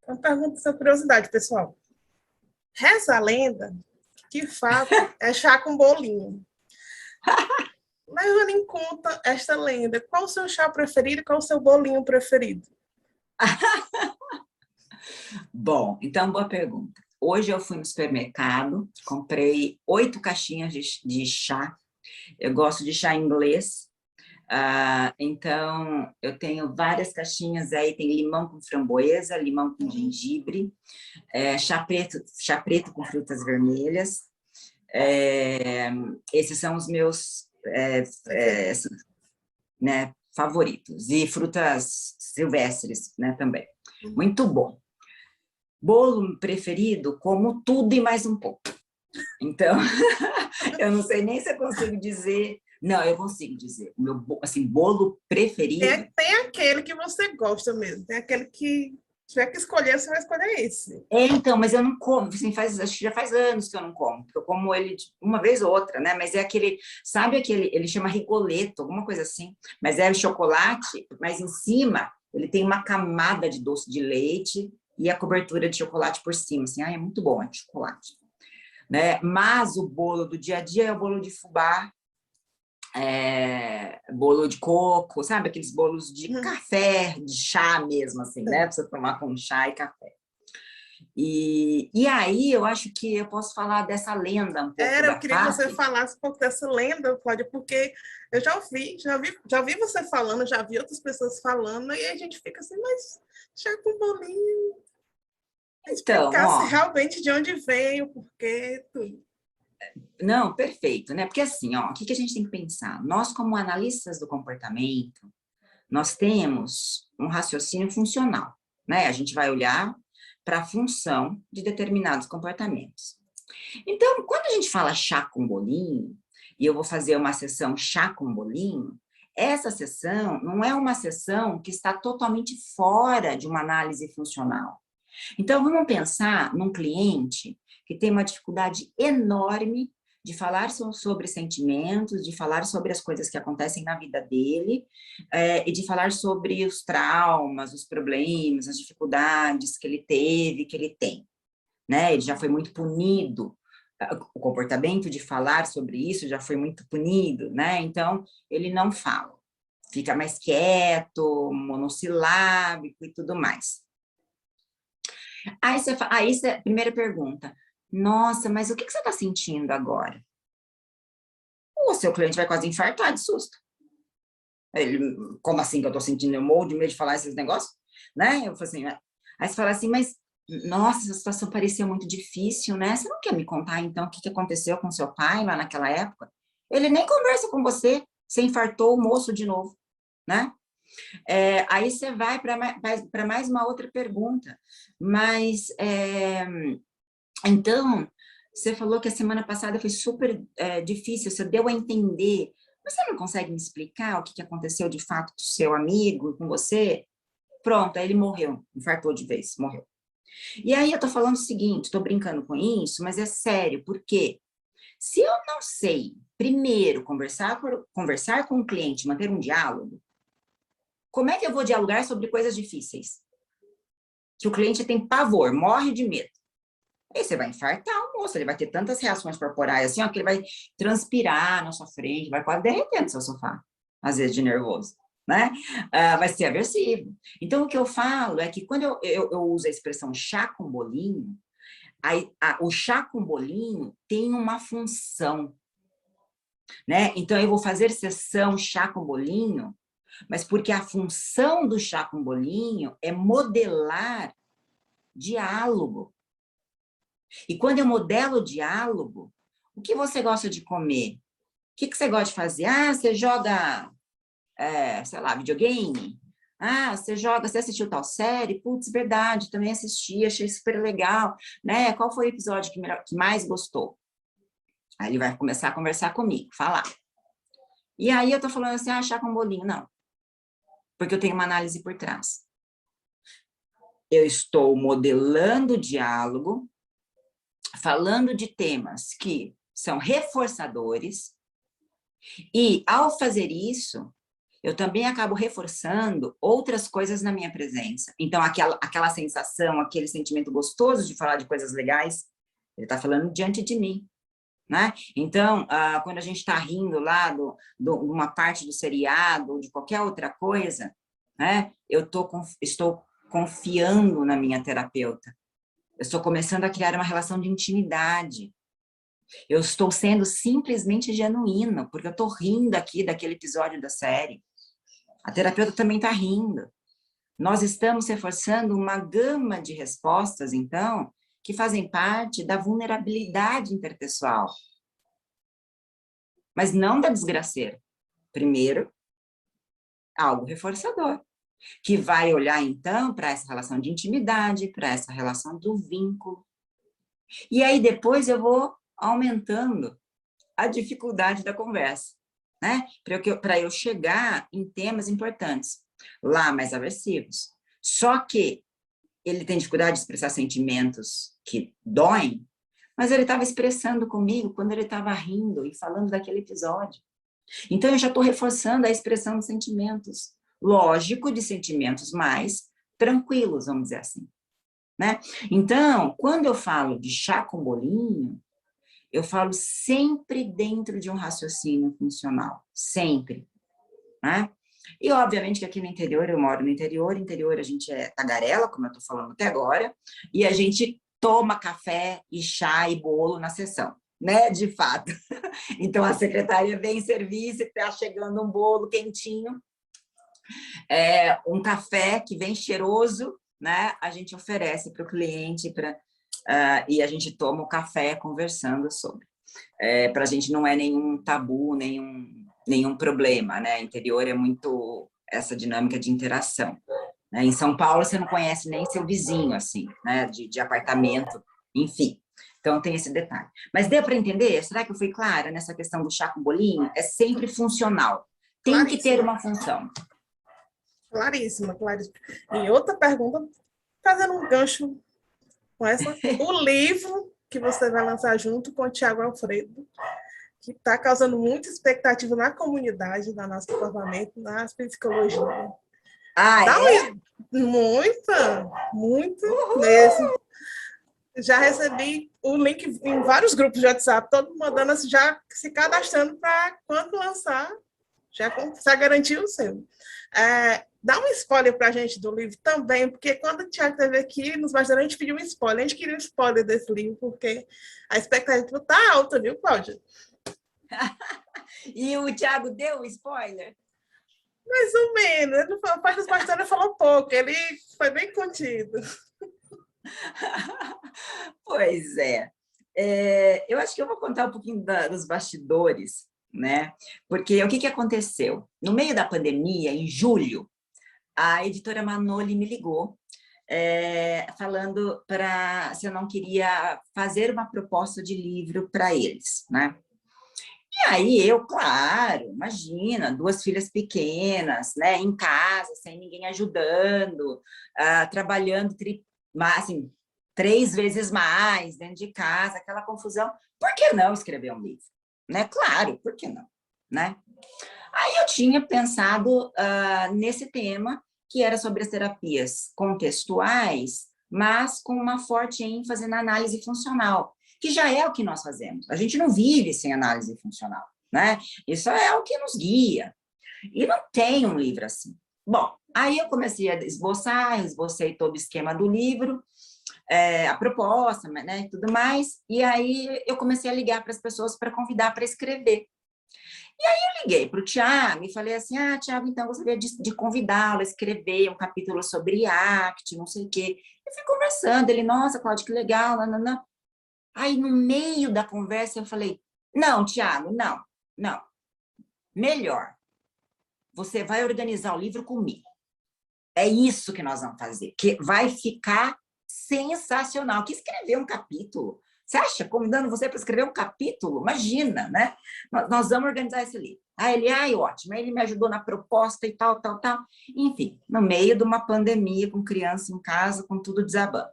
Uma pergunta de curiosidade, pessoal. Reza a lenda que fato é chá com bolinho. Levando em conta esta lenda, qual o seu chá preferido e qual o seu bolinho preferido? Bom, então, boa pergunta. Hoje eu fui no supermercado, comprei 8 caixinhas de chá. Eu gosto de chá inglês, Então, eu tenho várias caixinhas aí, tem limão com framboesa, limão com gengibre, chá preto com frutas vermelhas. Esses são os meus né, favoritos. E frutas silvestres, né, também. Muito bom. Bolo preferido, como tudo e mais um pouco. Então, eu não sei nem se eu consigo dizer... Não, eu consigo dizer. O meu assim, bolo preferido... Tem aquele que você gosta mesmo. Tem aquele que tiver que escolher, você vai escolher esse. Então, mas eu não como. Assim, acho que já faz anos que eu não como. Porque eu como ele uma vez ou outra, né? Mas é aquele... Sabe aquele... Ele chama Rigoletto, alguma coisa assim. Mas é o chocolate, mas em cima ele tem uma camada de doce de leite e a cobertura de chocolate por cima. Assim, é muito bom, é de chocolate. Né? Mas o bolo do dia a dia é o bolo de fubá, bolo de coco, sabe? Aqueles bolos de café, de chá mesmo, assim, né? Pra você tomar com chá e café. E aí, eu acho que eu posso falar dessa lenda um pouco eu queria que você falasse um pouco dessa lenda, Cláudia, porque eu já vi você falando, já vi outras pessoas falando, e a gente fica assim, mas chá com bolinho... Então, explicasse realmente de onde veio, porquê, tudo. Não, perfeito, né? Porque assim, o que a gente tem que pensar? Nós, como analistas do comportamento, nós temos um raciocínio funcional, né? A gente vai olhar para a função de determinados comportamentos. Então, quando a gente fala chá com bolinho, e eu vou fazer uma sessão chá com bolinho, essa sessão não é uma sessão que está totalmente fora de uma análise funcional. Então, vamos pensar num cliente que tem uma dificuldade enorme de falar sobre sentimentos, de falar sobre as coisas que acontecem na vida dele, e de falar sobre os traumas, os problemas, as dificuldades que ele teve, que ele tem. Né? Ele já foi muito punido, o comportamento de falar sobre isso já foi muito punido, né? Então, ele não fala, fica mais quieto, monossilábico e tudo mais. Aí você, primeira pergunta, nossa, mas o que você está sentindo agora? O seu cliente vai quase infartar de susto. Ele, como assim que eu estou sentindo? Eu morro de medo de falar esses negócios? Né? Eu falo assim, aí você fala assim, mas, nossa, essa situação parecia muito difícil, né? Você não quer me contar, então, o que aconteceu com seu pai lá naquela época? Ele nem conversa com você, você infartou o moço de novo, né? Aí você vai para mais uma outra pergunta, mas, então, você falou que a semana passada foi super difícil, você deu a entender, você não consegue me explicar o que aconteceu de fato com o seu amigo, com você? Pronto, aí ele morreu, infartou de vez, morreu. E aí eu tô falando o seguinte, tô brincando com isso, mas é sério, porque se eu não sei, primeiro, conversar com o cliente, manter um diálogo, como é que eu vou dialogar sobre coisas difíceis? Que o cliente tem pavor, morre de medo. Aí você vai infartar o moço, ele vai ter tantas reações corporais assim, que ele vai transpirar na sua frente, vai quase derreter no seu sofá, às vezes de nervoso, né? Vai ser aversivo. Então, o que eu falo é que quando eu uso a expressão chá com bolinho, o chá com bolinho tem uma função, né? Então, eu vou fazer sessão chá com bolinho, mas porque a função do chá com bolinho é modelar diálogo. E quando eu modelo diálogo, o que você gosta de comer? O que você gosta de fazer? Você joga, sei lá, videogame? Você assistiu tal série? Putz, verdade, também assisti, achei super legal, né? Qual foi o episódio que mais gostou? Aí ele vai começar a conversar comigo, falar. E aí eu tô falando assim, chá com bolinho, não. Porque eu tenho uma análise por trás. Eu estou modelando o diálogo, falando de temas que são reforçadores, e, ao fazer isso, eu também acabo reforçando outras coisas na minha presença. Então, aquela sensação, aquele sentimento gostoso de falar de coisas legais, ele está falando diante de mim. Né? Então, quando a gente está rindo lá de uma parte do seriado, ou de qualquer outra coisa, né? Eu estou confiando na minha terapeuta. Eu estou começando a criar uma relação de intimidade. Eu estou sendo simplesmente genuína, porque eu estou rindo aqui daquele episódio da série. A terapeuta também está rindo. Nós estamos reforçando uma gama de respostas, então, que fazem parte da vulnerabilidade interpessoal. Mas não da desgraceira. Primeiro, algo reforçador, que vai olhar, então, para essa relação de intimidade, para essa relação do vínculo. E aí, depois, eu vou aumentando a dificuldade da conversa, né? Para eu chegar em temas importantes, lá mais aversivos. Só que ele tem dificuldade de expressar sentimentos que doem, mas ele estava expressando comigo quando ele estava rindo e falando daquele episódio. Então, eu já estou reforçando a expressão de sentimentos. Lógico, de sentimentos mais tranquilos, vamos dizer assim, né? Então, quando eu falo de chá com bolinho, eu falo sempre dentro de um raciocínio funcional, sempre, né? E, obviamente, que aqui no interior, eu moro no interior a gente é tagarela, como eu estou falando até agora, e a gente toma café e chá e bolo na sessão, né? De fato. Então, a secretária vem servir, se está chegando um bolo quentinho, um café que vem cheiroso, né? A gente oferece para o cliente, e a gente toma o café conversando sobre. Para a gente não é nenhum tabu, nenhum problema, né? Interior é muito essa dinâmica de interação, né? Em São Paulo, você não conhece nem seu vizinho, assim, né? De apartamento, enfim. Então, tem esse detalhe. Mas deu para entender? Será que eu fui clara nessa questão do chá com bolinho? É sempre funcional. Tem que ter uma função. Claríssima, claríssima. E outra pergunta, fazendo um gancho com essa, o livro que você vai lançar junto com o Tiago Alfredo, que está causando muita expectativa na comunidade, na nosso comportamento, na psicologia. Muita mesmo. Já recebi o link em vários grupos de WhatsApp, todo mundo mandando, já se cadastrando para quando lançar, já garantir o seu. Dá um spoiler para a gente do livro também, porque quando o Tiago esteve aqui, nos bastidores, a gente pediu um spoiler. A gente queria um spoiler desse livro, porque a expectativa está alta, viu, Cláudia? E o Tiago deu um spoiler? Mais ou menos. Ele não falou, nos bastidores ele falou pouco, ele foi bem contido. Pois é. Eu acho que eu vou contar um pouquinho dos bastidores, né? Porque o que aconteceu? No meio da pandemia, em julho, a editora Manoli me ligou, falando se eu não queria fazer uma proposta de livro para eles, né? E aí eu, claro, imagina, 2 filhas pequenas, né, em casa, sem ninguém ajudando, trabalhando assim, 3 vezes mais dentro de casa, aquela confusão. Por que não escrever um livro? Né? Claro, por que não? Né? Aí eu tinha pensado nesse tema, que era sobre as terapias contextuais, mas com uma forte ênfase na análise funcional, que já é o que nós fazemos. A gente não vive sem análise funcional, né? Isso é o que nos guia. E não tem um livro assim. Bom, aí eu comecei a esbocei todo o esquema do livro, a proposta, né, e tudo mais, e aí eu comecei a ligar para as pessoas para convidar para escrever. E aí eu liguei para o Tiago e falei assim, Tiago, então eu gostaria de convidá-lo a escrever um capítulo sobre ACT, não sei o quê. Eu fui conversando, ele, nossa, Cláudia, que legal, não. Aí, no meio da conversa, eu falei, não, Tiago, não. Melhor, você vai organizar o livro comigo. É isso que nós vamos fazer, que vai ficar sensacional. Que escrever um capítulo? Você acha? Convidando você para escrever um capítulo? Imagina, né? Nós vamos organizar esse livro. Aí ele, ótimo. Aí ele me ajudou na proposta e tal. Enfim, no meio de uma pandemia, com criança em casa, com tudo desabando.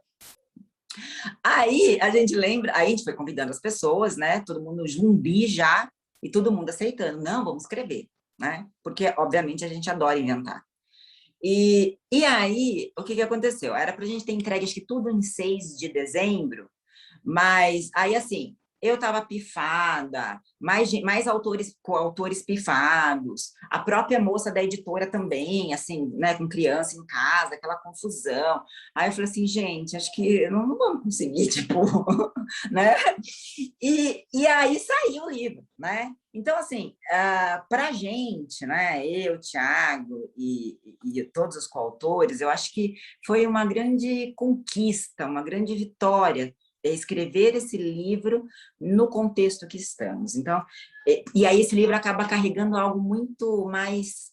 Aí a gente aí a gente foi convidando as pessoas, né? Todo mundo zumbi já, e todo mundo aceitando. Não, vamos escrever, né? Porque, obviamente, a gente adora inventar. E aí, o que aconteceu? Era para a gente ter entregue, acho que tudo em 6 de dezembro, mas aí, assim, eu estava pifada, mais coautores pifados, a própria moça da editora também, assim, né, com criança em casa, aquela confusão. Aí eu falei assim, gente, acho que não vamos conseguir, tipo, né? E aí saiu o livro, né? Então, assim, para a gente, né, eu, Tiago e todos os coautores, eu acho que foi uma grande conquista, uma grande vitória escrever esse livro no contexto que estamos. Então, e aí esse livro acaba carregando algo muito mais,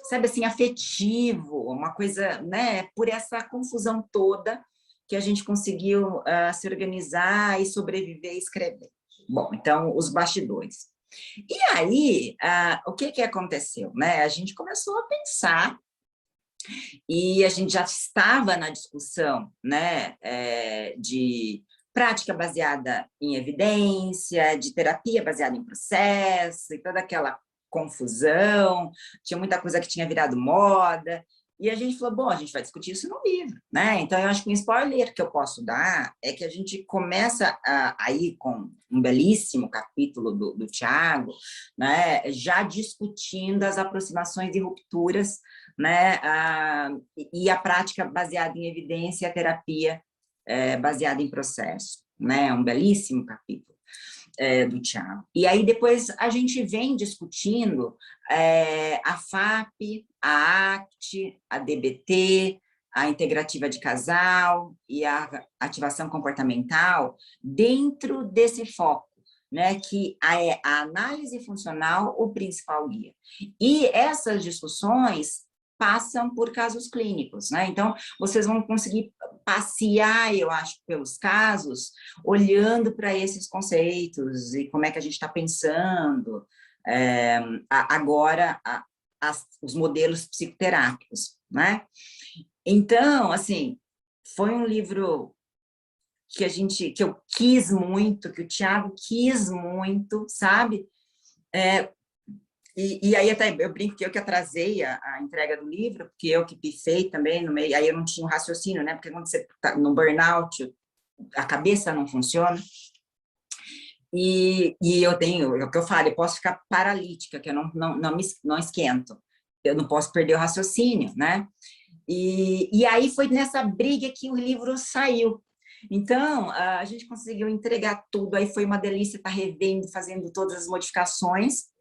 sabe assim, afetivo, uma coisa, né, por essa confusão toda que a gente conseguiu se organizar e sobreviver e escrever. Bom, então, os bastidores. E aí, o que aconteceu? Né? A gente começou a pensar e a gente já estava na discussão, né, de prática baseada em evidência, de terapia baseada em processo, e toda aquela confusão, tinha muita coisa que tinha virado moda, e a gente falou, bom, a gente vai discutir isso no livro, né? Então, eu acho que um spoiler que eu posso dar é que a gente começa aí com um belíssimo capítulo do Tiago, né? Já discutindo as aproximações e rupturas, né? E a prática baseada em evidência e a terapia baseada em processo, né? Um belíssimo capítulo do Tiago. E aí depois a gente vem discutindo a FAP, a ACT, a DBT, a integrativa de casal e a ativação comportamental dentro desse foco, né, que é a análise funcional o principal guia. E essas discussões passam por casos clínicos, né? Então, vocês vão conseguir passear, eu acho, pelos casos, olhando para esses conceitos e como é que a gente está pensando agora os modelos psicoterápicos, né? Então, assim, foi um livro que eu quis muito, que o Tiago quis muito, sabe? E aí até eu brinco que eu que atrasei a entrega do livro, porque eu que pifei também no meio, aí eu não tinha um raciocínio, né? Porque quando você está no burnout, a cabeça não funciona. E eu tenho, é o que eu falo, eu posso ficar paralítica, que eu não esquento. Eu não posso perder o raciocínio, né? E aí foi nessa briga que o livro saiu. Então, a gente conseguiu entregar tudo, aí foi uma delícia estar revendo, fazendo todas as modificações,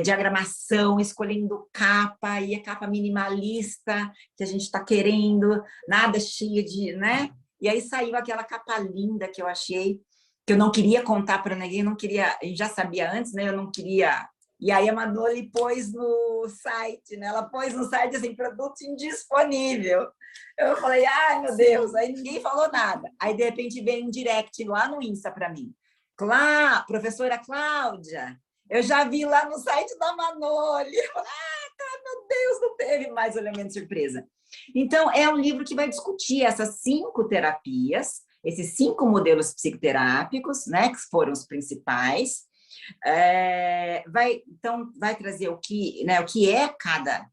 diagramação, escolhendo capa, e a capa minimalista que a gente está querendo, nada cheia de, né? E aí saiu aquela capa linda que eu achei, que eu não queria contar para ninguém, não queria, eu já sabia antes, né? Eu não queria. E aí a Manoli pôs no site, né? Ela pôs no site assim, produto indisponível. Eu falei, ai meu Deus, aí ninguém falou nada. Aí de repente veio um direct lá no Insta para mim. Professora Cláudia, eu já vi lá no site da Manoli. Meu Deus, não teve mais elemento de surpresa. Então, é um livro que vai discutir essas 5 terapias, esses 5 modelos psicoterápicos, né, que foram os principais. Vai trazer o que é cada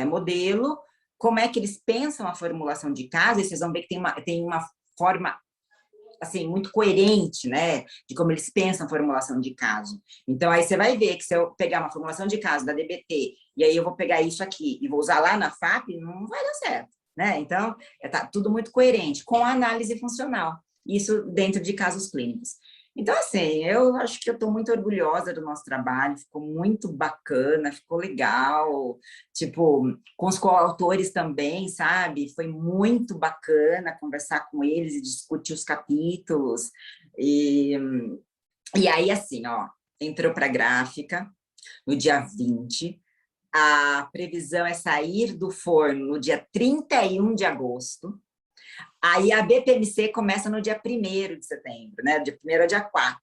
modelo, como é que eles pensam a formulação de caso, e vocês vão ver que tem uma forma assim, muito coerente, né, de como eles pensam a formulação de caso. Então, aí você vai ver que se eu pegar uma formulação de caso da DBT, e aí eu vou pegar isso aqui e vou usar lá na FAP, não vai dar certo, né? Então, tá tudo muito coerente, com a análise funcional, isso dentro de casos clínicos. Então, assim, eu acho que eu estou muito orgulhosa do nosso trabalho, ficou muito bacana, ficou legal, tipo, com os coautores também, sabe? Foi muito bacana conversar com eles e discutir os capítulos. E aí, assim, ó, entrou para a gráfica no dia 20, a previsão é sair do forno no dia 31 de agosto, aí a BPMC começa no dia 1º de setembro, né? Dia 1º ao dia 4.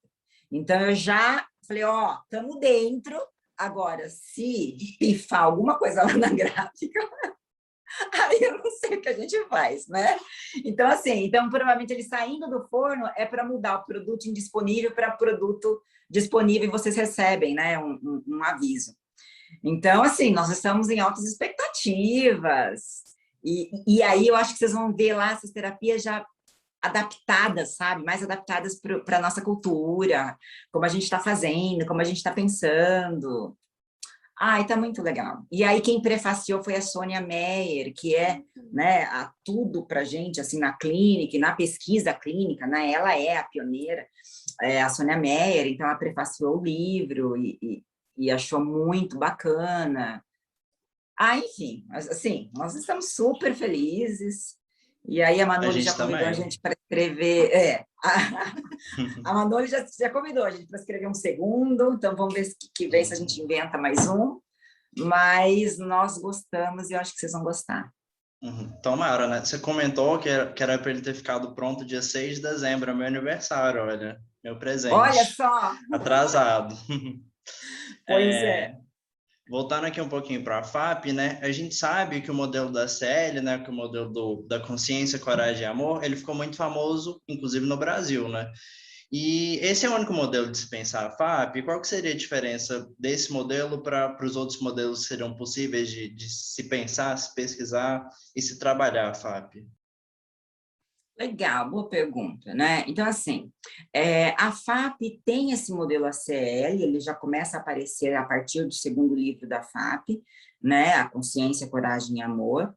Então, eu já falei, ó, estamos dentro. Agora, se pifar alguma coisa lá na gráfica, aí eu não sei o que a gente faz, né? Então, assim, provavelmente ele saindo do forno é para mudar o produto indisponível para produto disponível e vocês recebem, né, um aviso. Então, assim, nós estamos em altas expectativas. E aí eu acho que vocês vão ver lá essas terapias já adaptadas, sabe? Mais adaptadas para a nossa cultura, como a gente está fazendo, como a gente está pensando. Ai, tá muito legal. E aí quem prefaciou foi a Sônia Meyer, que é, né, tudo para gente, assim, na clínica, na pesquisa clínica, né? Ela é a pioneira, a Sônia Meyer, então ela prefaciou o livro e achou muito bacana. Enfim, assim, nós estamos super felizes. E aí a A Manoli já gente convidou a também. gente para escrever. A Manoli já convidou a gente para escrever um segundo, então vamos ver que vem se a gente inventa mais um. Mas nós gostamos e eu acho que vocês vão gostar. Tomara, né? Você comentou que era para ele ter ficado pronto dia 6 de dezembro, é meu aniversário, olha, meu Olha presente. só! Atrasado. Pois é. Voltando aqui um pouquinho para a FAP, né? A gente sabe que o modelo da CL, né? Que o modelo da consciência, coragem e amor, ele ficou muito famoso, inclusive no Brasil, né? E esse é o único modelo de se pensar a FAP. Qual que seria a diferença desse modelo para os outros modelos que seriam possíveis de se pensar, se pesquisar e se trabalhar a FAP? Legal, boa pergunta, né? Então, assim, a FAP tem esse modelo ACL, ele já começa a aparecer a partir do segundo livro da FAP, né? A Consciência, Coragem e Amor,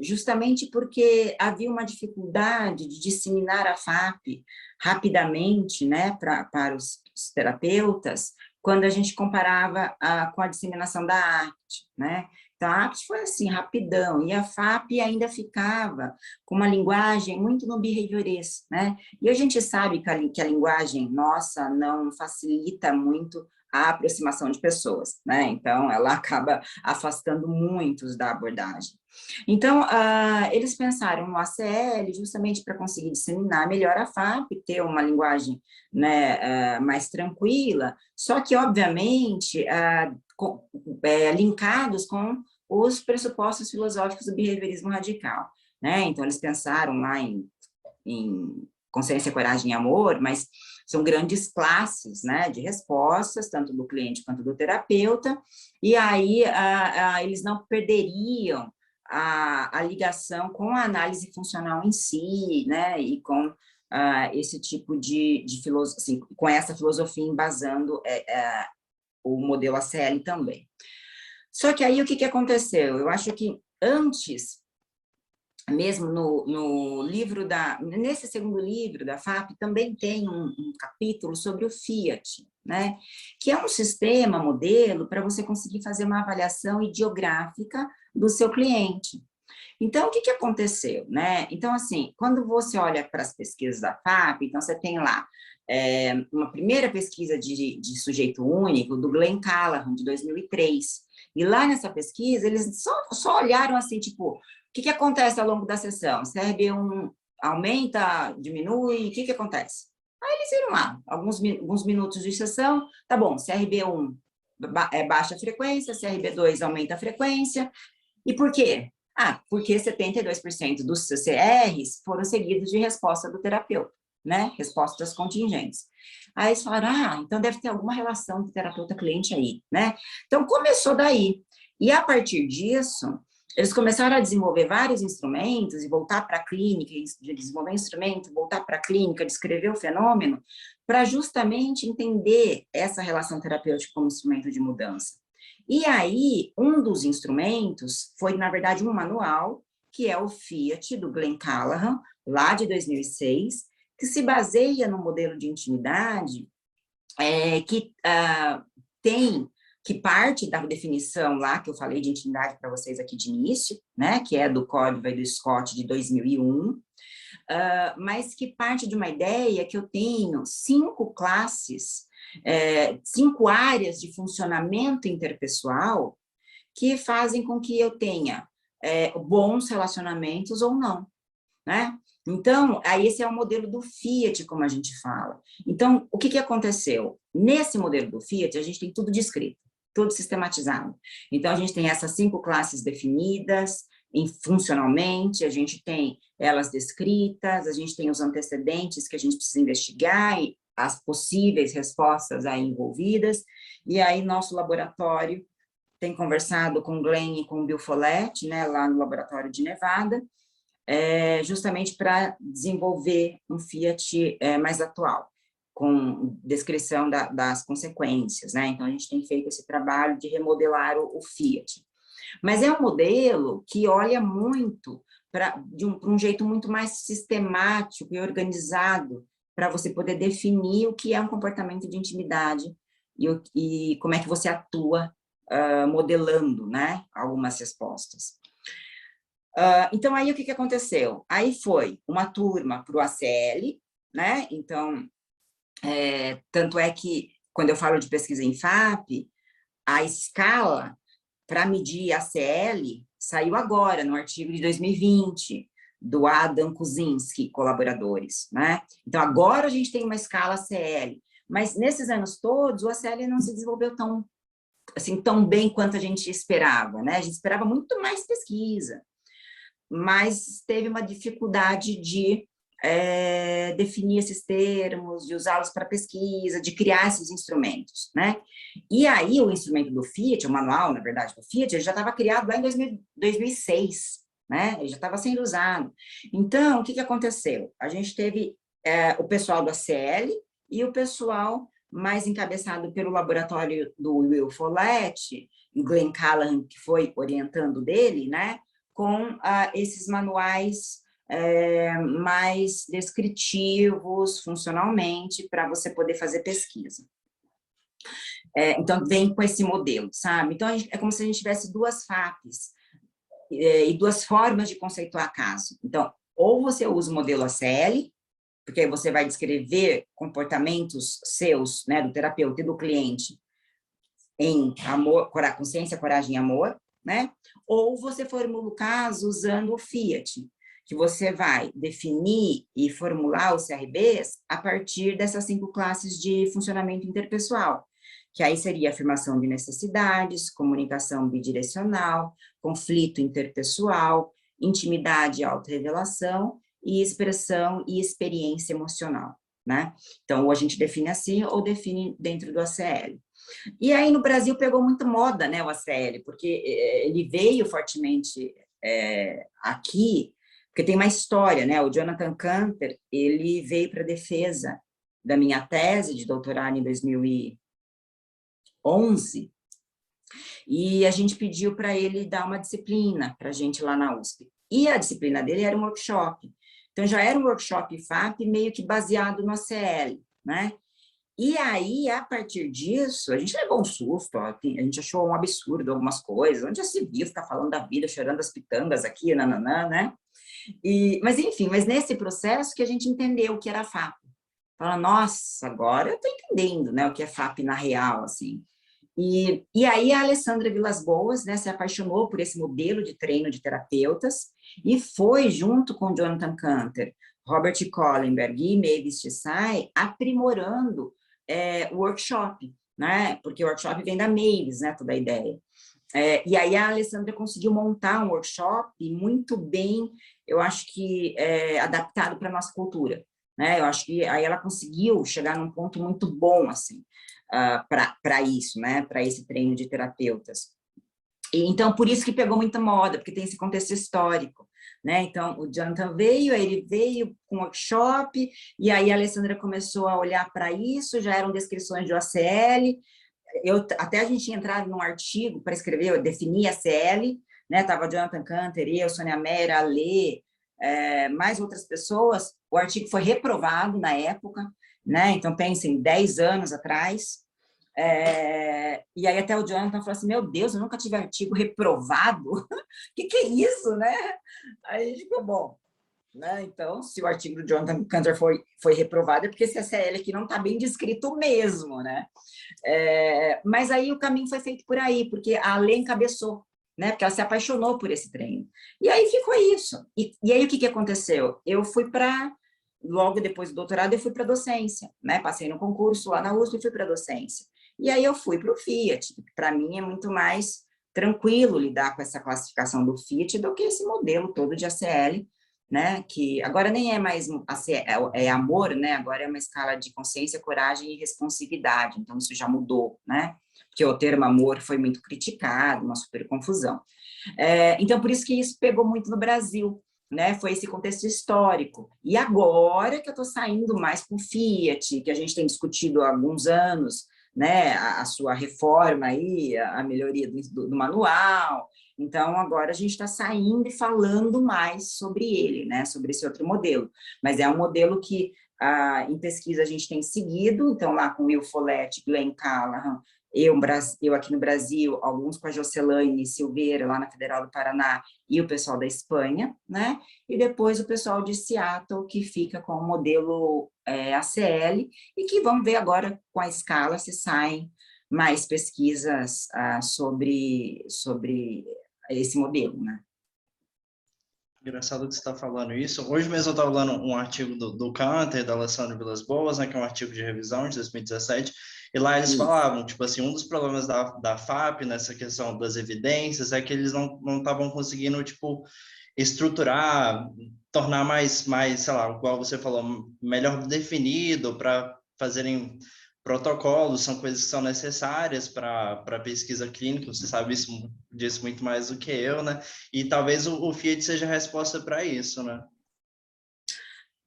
justamente porque havia uma dificuldade de disseminar a FAP rapidamente, né, para os terapeutas, quando a gente comparava com a disseminação da arte, né? Então, a arte foi assim, rapidão, e a FAP ainda ficava com uma linguagem muito no behaviorista, né? E a gente sabe que a linguagem nossa não facilita muito a aproximação de pessoas, né? Então, ela acaba afastando muitos da abordagem. Então, eles pensaram no ACL justamente para conseguir disseminar melhor a FAP, ter uma linguagem, né, mais tranquila, só que, obviamente, linkados com os pressupostos filosóficos do behaviorismo radical, né? Então, eles pensaram lá em consciência, coragem e amor, mas são grandes classes, né, de respostas, tanto do cliente quanto do terapeuta, e aí eles não perderiam a ligação com a análise funcional em si, né, e com esse tipo de filosofia, assim, com essa filosofia embasando o modelo ACL também. Só que aí o que aconteceu? Eu acho que antes, mesmo no livro nesse segundo livro da FAP, também tem um capítulo sobre o Fiat, né? Que é um sistema, modelo, para você conseguir fazer uma avaliação ideográfica do seu cliente. Então, o que aconteceu, né? Então, assim, quando você olha para as pesquisas da FAP, então você tem lá uma primeira pesquisa de sujeito único, do Glenn Callahan, de 2003, e lá nessa pesquisa, eles só olharam assim, tipo, o que acontece ao longo da sessão? CRB1 aumenta, diminui, o que acontece? Aí eles viram lá, alguns minutos de sessão, tá bom, CRB1 baixa a frequência, CRB2 aumenta a frequência, e por quê? Porque 72% dos CCRs foram seguidos de resposta do terapeuta, né? Respostas contingentes. Aí eles falaram, então deve ter alguma relação de terapeuta-cliente aí, né? Então começou daí. E a partir disso, eles começaram a desenvolver vários instrumentos e voltar para a clínica, desenvolver instrumento, voltar para a clínica, descrever o fenômeno, para justamente entender essa relação terapêutica como instrumento de mudança. E aí, um dos instrumentos foi, na verdade, um manual, que é o Fiat, do Glenn Callahan, lá de 2006, que se baseia no modelo de intimidade que parte da definição lá, que eu falei de intimidade para vocês aqui de início, né, que é do Código e do Scott de 2001, mas que parte de uma ideia que eu tenho 5 classes, 5 áreas de funcionamento interpessoal que fazem com que eu tenha bons relacionamentos ou não, né? Então, aí esse é o modelo do Fiat, como a gente fala. Então, o que aconteceu? Nesse modelo do Fiat, a gente tem tudo descrito, tudo sistematizado. Então, a gente tem essas 5 classes definidas funcionalmente, a gente tem elas descritas, a gente tem os antecedentes que a gente precisa investigar e as possíveis respostas aí envolvidas, e aí nosso laboratório tem conversado com o Glenn e com o Bill Follett, né, lá no laboratório de Nevada, justamente para desenvolver um Fiat mais atual. com descrição das consequências, né? Então, a gente tem feito esse trabalho de remodelar o Fiat. Mas é um modelo que olha muito para um jeito muito mais sistemático e organizado para você poder definir o que é um comportamento de intimidade e como é que você atua modelando, né, algumas respostas. Então, aí o que aconteceu? Aí foi uma turma para o ACL, né? Então, tanto é que, quando eu falo de pesquisa em FAP, a escala para medir ACL saiu agora, no artigo de 2020, do Adam Kuczynski, colaboradores, né? Então, agora a gente tem uma escala ACL, mas nesses anos todos, o ACL não se desenvolveu tão bem quanto a gente esperava, né? A gente esperava muito mais pesquisa, mas teve uma dificuldade de definir esses termos, de usá-los para pesquisa, de criar esses instrumentos, né? E aí o instrumento do Fiat, o manual, na verdade, do Fiat, ele já estava criado lá em 2006, né? Ele já estava sendo usado. Então, o que aconteceu? A gente teve o pessoal do ACL e o pessoal mais encabeçado pelo laboratório do Will Follett, e Glenn Callahan, que foi orientando dele, né? Com esses manuais mais descritivos funcionalmente para você poder fazer pesquisa. Então, vem com esse modelo, sabe? Então, é como se a gente tivesse duas FAPs e duas formas de conceituar caso. Então, ou você usa o modelo ACL, porque aí você vai descrever comportamentos seus, né, do terapeuta e do cliente, em amor, consciência, coragem e amor, né? Ou você formula o caso usando o Fiat, que você vai definir e formular os CRBs a partir dessas 5 classes de funcionamento interpessoal, que aí seria afirmação de necessidades, comunicação bidirecional, conflito interpessoal, intimidade e autorrevelação, e expressão e experiência emocional, né? Então, ou a gente define assim, ou define dentro do ACL. E aí, no Brasil, pegou muito moda, né, o ACL, porque ele veio fortemente aqui, porque tem uma história, né? O Jonathan Kanter, ele veio para a defesa da minha tese de doutorado em 2011, e a gente pediu para ele dar uma disciplina para a gente lá na USP. E a disciplina dele era um workshop. Então, já era um workshop FAP meio que baseado no ACL, né? E aí, a partir disso, a gente levou um susto, ó, a gente achou um absurdo algumas coisas, onde já se viu ficar falando da vida, chorando as pitangas aqui, nananã, né? Mas, enfim, nesse processo que a gente entendeu o que era FAP. Fala, nossa, agora eu estou entendendo, né, o que é FAP na real, assim. E aí a Alessandra Vilas Boas, né, se apaixonou por esse modelo de treino de terapeutas e foi, junto com Jonathan Kanter, Robert Kohlenberg e Mavis Tsai, aprimorando o workshop, né, porque o workshop vem da Mavis, né, toda a ideia. E aí a Alessandra conseguiu montar um workshop muito bem, eu acho que adaptado para a nossa cultura, né, eu acho que aí ela conseguiu chegar num ponto muito bom, assim, para isso, né, para esse treino de terapeutas. E, então, por isso que pegou muita moda, porque tem esse contexto histórico, né? Então, o Jonathan veio, aí ele veio com um workshop, e aí a Alessandra começou a olhar para isso, já eram descrições de ACL, até a gente tinha entrado num artigo para escrever, eu defini ACL, né? Tava Jonathan Kanter, eu, Sônia Mera, Lê, mais outras pessoas, o artigo foi reprovado na época, né? Então, pensem, 10 anos atrás, e aí até o Jonathan falou assim, meu Deus, eu nunca tive artigo reprovado, o que é isso, né? Aí a gente ficou, bom, né? Então, se o artigo do Jonathan Kanter foi reprovado, é porque esse ACL aqui não está bem descrito mesmo, né? Mas aí o caminho foi feito por aí, porque a Lê encabeçou, né? Porque ela se apaixonou por esse treino. E aí ficou isso. E aí o que aconteceu? Eu fui para... Logo depois do doutorado, eu fui para a docência, né? Passei no concurso lá na USP e fui para a docência. E aí eu fui para o Fiat, que para mim é muito mais tranquilo lidar com essa classificação do Fiat do que esse modelo todo de ACL, né? Que agora nem é mais amor, né? Agora é uma escala de consciência, coragem e responsividade. Então, isso já mudou, né? Porque o termo amor foi muito criticado, uma super confusão. Então, por isso que isso pegou muito no Brasil. né, foi esse contexto histórico. E agora que eu estou saindo mais com o Fiat, que a gente tem discutido há alguns anos, né, a sua reforma aí, a melhoria do manual. Então, agora a gente está saindo e falando mais sobre ele, né, sobre esse outro modelo. Mas é um modelo que, em pesquisa, a gente tem seguido, então, lá com Will Follett, Glenn Callahan, eu aqui no Brasil, alguns com a Jocelaine Silveira, lá na Federal do Paraná, e o pessoal da Espanha, né? E depois o pessoal de Seattle, que fica com o modelo ACL, e que vamos ver agora com a escala se saem mais pesquisas sobre esse modelo, né? Engraçado que você está falando isso. Hoje mesmo eu estava lendo um artigo do Canter, da Alessandra Vilas Boas, né, que é um artigo de revisão de 2017, e lá eles falavam, tipo assim, um dos problemas da FAP nessa questão das evidências é que eles não estavam conseguindo, tipo, estruturar, tornar mais, sei lá, igual você falou, melhor definido para fazerem protocolos, são coisas que são necessárias para pesquisa clínica, você sabe disso muito mais do que eu, né? E talvez o Fiat seja a resposta para isso, né?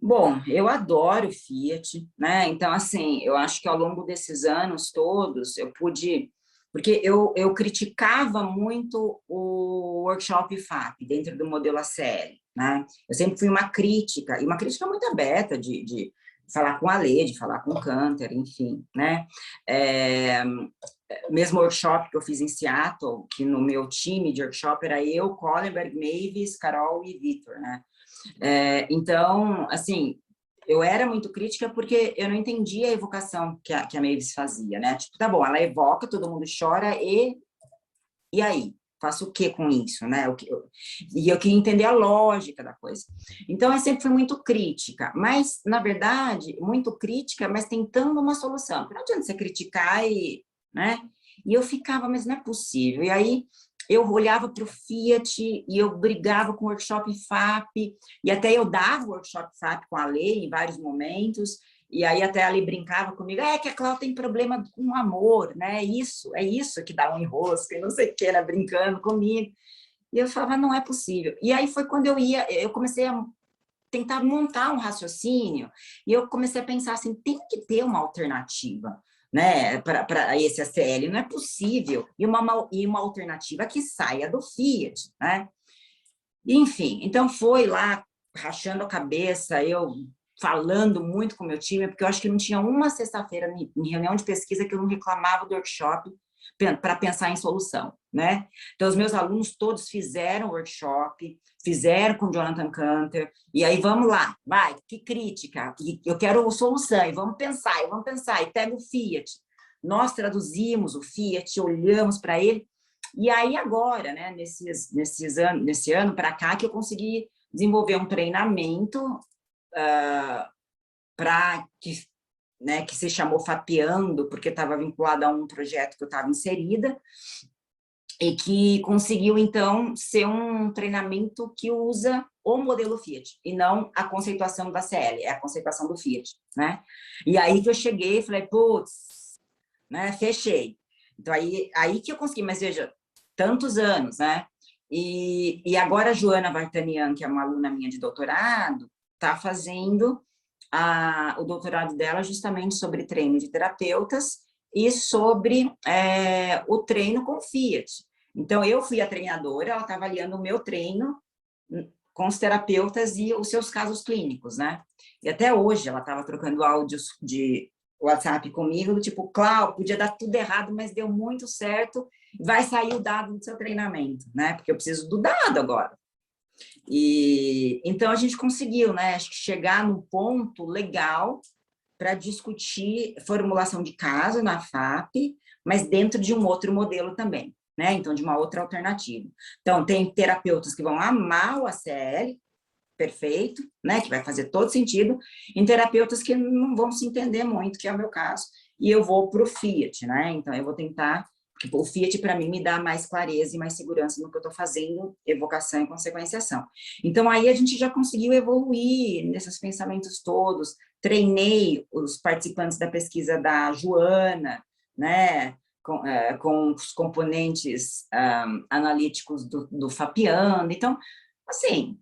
Bom, eu adoro o Fiat, né? Então, assim, eu acho que ao longo desses anos todos eu pude... Porque eu criticava muito o workshop FAP dentro do modelo ACL, né? Eu sempre fui uma crítica, e uma crítica muito aberta de falar com a Lê, de falar com o Canter, enfim, né? Mesmo workshop que eu fiz em Seattle, que no meu time de workshop era eu, Collenberg, Mavis, Carol e Vitor, né? Então, assim, eu era muito crítica porque eu não entendia a evocação que a Mavis fazia, né? Tipo, tá bom, ela evoca, todo mundo chora e aí? Faço o que com isso, né? E eu queria entender a lógica da coisa. Então, eu sempre fui muito crítica, mas, na verdade, muito crítica, mas tentando uma solução. Não adianta você criticar né? E eu ficava, mas não é possível. E aí, eu olhava para o Fiat e eu brigava com o workshop FAP, e até eu dava o workshop FAP com a Lê em vários momentos, e aí até a Lê brincava comigo, que a Cláudia tem problema com o amor, né? É isso que dá um enrosco, e não sei o que, era brincando comigo. E eu falava, não é possível. E aí foi quando eu comecei a tentar montar um raciocínio, e eu comecei a pensar assim, tem que ter uma alternativa, né, para esse ACL, não é possível, e uma alternativa que saia do Fiat, né? Enfim, então foi lá, rachando a cabeça, eu falando muito com o meu time, porque eu acho que não tinha uma sexta-feira em reunião de pesquisa que eu não reclamava do workshop para pensar em solução, né? Então, os meus alunos todos fizeram workshop, fizeram com o Jonathan Canter, e aí vamos lá, vai, que crítica, e eu quero solução, e vamos pensar, e pega o Fiat. Nós traduzimos o Fiat, olhamos para ele, e aí agora, né, nesse ano para cá, que eu consegui desenvolver um treinamento para que se chamou Fapeando, porque estava vinculado a um projeto que eu estava inserida, e que conseguiu, então, ser um treinamento que usa o modelo Fiat, e não a conceituação da CL, é a conceituação do Fiat, né? E aí que eu cheguei e falei, putz, né, fechei. Então, aí que eu consegui, mas veja, tantos anos, né? E agora a Joana Vartanian, que é uma aluna minha de doutorado, está fazendo o doutorado dela justamente sobre treino de terapeutas e sobre o treino com Fiat. Então, eu fui a treinadora, ela está avaliando o meu treino com os terapeutas e os seus casos clínicos, né? E até hoje ela estava trocando áudios de WhatsApp comigo, do tipo, Cláudia, podia dar tudo errado, mas deu muito certo, vai sair o dado do seu treinamento, né? Porque eu preciso do dado agora. E então a gente conseguiu, né? Acho que chegar num ponto legal para discutir formulação de caso na FAP, mas dentro de um outro modelo também, né? Então, de uma outra alternativa. Então, tem terapeutas que vão amar o ACL, perfeito, né? Que vai fazer todo sentido, em terapeutas que não vão se entender muito, que é o meu caso, e eu vou para o Fiat, né? Então, eu vou tentar, porque o Fiat, para mim, me dá mais clareza e mais segurança no que eu estou fazendo, evocação e consequenciação. Então, aí a gente já conseguiu evoluir nesses pensamentos todos, treinei os participantes da pesquisa da Joana, né? Com os componentes analíticos do Fapeando. Então, assim,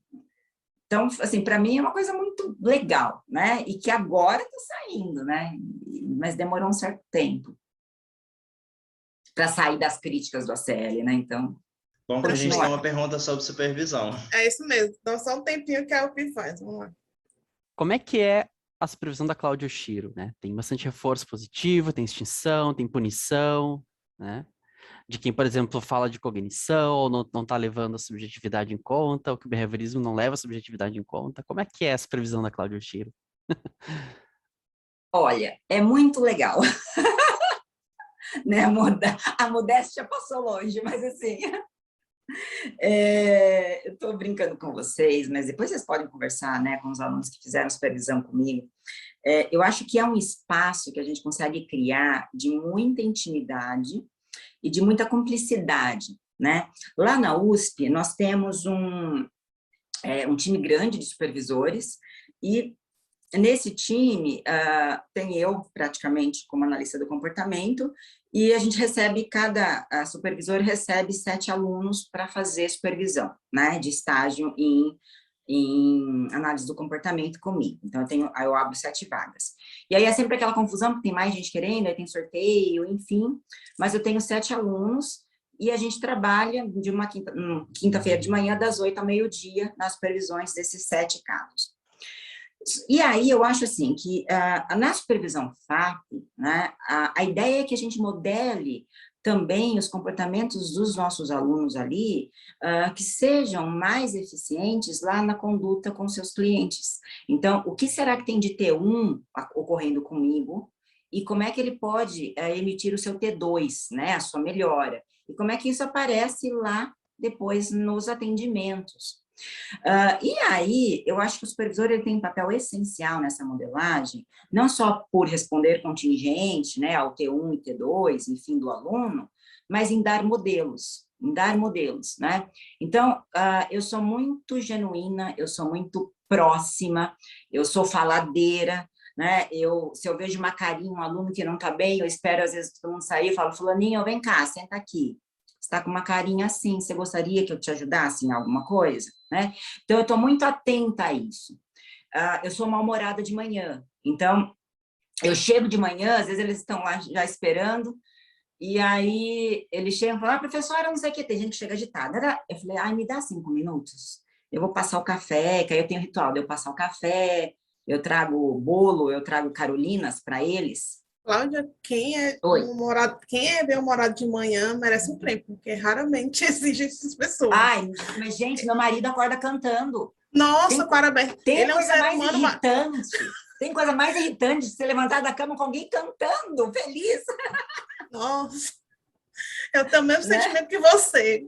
Então, assim, para mim é uma coisa muito legal, né? E que agora está saindo, né? Mas demorou um certo tempo para sair das críticas do ACL, né? Então, Bom que a gente tem continua. uma pergunta sobre supervisão. É isso mesmo. Então, só um tempinho que a UP faz. Vamos lá. Como é que é a supervisão da Cláudia Oshiro, né? Tem bastante reforço positivo, tem extinção, tem punição, né? De quem, por exemplo, fala de cognição ou não está levando a subjetividade em conta, ou que o behaviorismo não leva a subjetividade em conta. Como é que é a supervisão da Cláudia Oshiro? Olha, é muito legal. Né? A modéstia passou longe, mas assim... eu estou brincando com vocês, mas depois vocês podem conversar, né, com os alunos que fizeram supervisão comigo. Eu acho que é um espaço que a gente consegue criar de muita intimidade e de muita cumplicidade, né? Lá na USP, nós temos um time grande de supervisores e nesse time tem eu praticamente como analista do comportamento e a gente recebe, cada supervisor recebe 7 alunos para fazer supervisão, né, de estágio em análise do comportamento comigo. Então, eu abro 7 vagas. E aí é sempre aquela confusão, porque tem mais gente querendo, aí tem sorteio, enfim, mas eu tenho 7 alunos e a gente trabalha de uma quinta-feira de manhã, das 8 ao meio-dia, nas supervisões desses 7 casos. E aí eu acho assim que na supervisão FAP, né, a ideia é que a gente modele também os comportamentos dos nossos alunos ali, que sejam mais eficientes lá na conduta com seus clientes. Então, o que será que tem de T1 ocorrendo comigo e como é que ele pode emitir o seu T2, né, a sua melhora? E como é que isso aparece lá depois nos atendimentos? E aí, eu acho que o supervisor ele tem um papel essencial nessa modelagem, não só por responder contingente, né, ao T1 e T2, enfim, do aluno, mas em dar modelos, né? Então, eu sou muito genuína, eu sou muito próxima, eu sou faladeira, né? Se eu vejo uma carinha, um aluno que não está bem, eu espero às vezes todo mundo sair e falo, fulaninho, vem cá, senta aqui. Está com uma carinha assim, você gostaria que eu te ajudasse em alguma coisa? Né? Então, eu estou muito atenta a isso. Eu sou mal-humorada de manhã, então, eu chego de manhã, às vezes eles estão lá já esperando, e aí eles chegam e falam, professora, não sei o que, tem gente que chega agitada. Eu falei, me dá 5 minutos, eu vou passar o café, que aí eu tenho ritual de eu passar o café, eu trago bolo, eu trago carolinas para eles. Cláudia, quem é bem-humorado de manhã merece um prêmio, porque raramente exige essas pessoas. Ai, mas gente, meu marido acorda cantando. Nossa, parabéns. Tem coisa mais irritante. Tem coisa mais irritante de se levantar da cama com alguém cantando, feliz. Nossa, eu tenho o mesmo sentimento que você.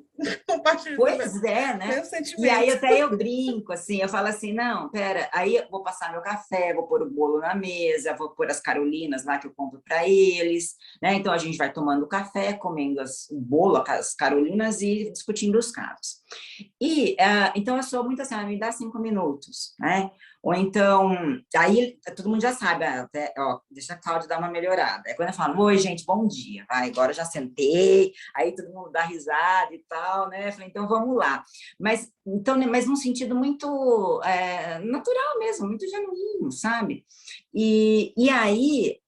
Compartilho. Pois é, né? E aí até eu brinco, assim, eu falo assim, não, pera, aí eu vou passar meu café, vou pôr o bolo na mesa, vou pôr as carolinas lá que eu compro para eles, né? Então a gente vai tomando café, comendo o bolo, as carolinas e discutindo os casos. E então eu sou muito assim, me dá 5 minutos, né? Ou então, aí todo mundo já sabe, até, deixa a Cláudia dar uma melhorada. É quando eu falo, oi, gente, bom dia, agora já sentei, aí todo mundo dá risada e tal, né? Eu falei, então vamos lá. Mas num sentido muito natural mesmo, muito genuíno, sabe? E aí,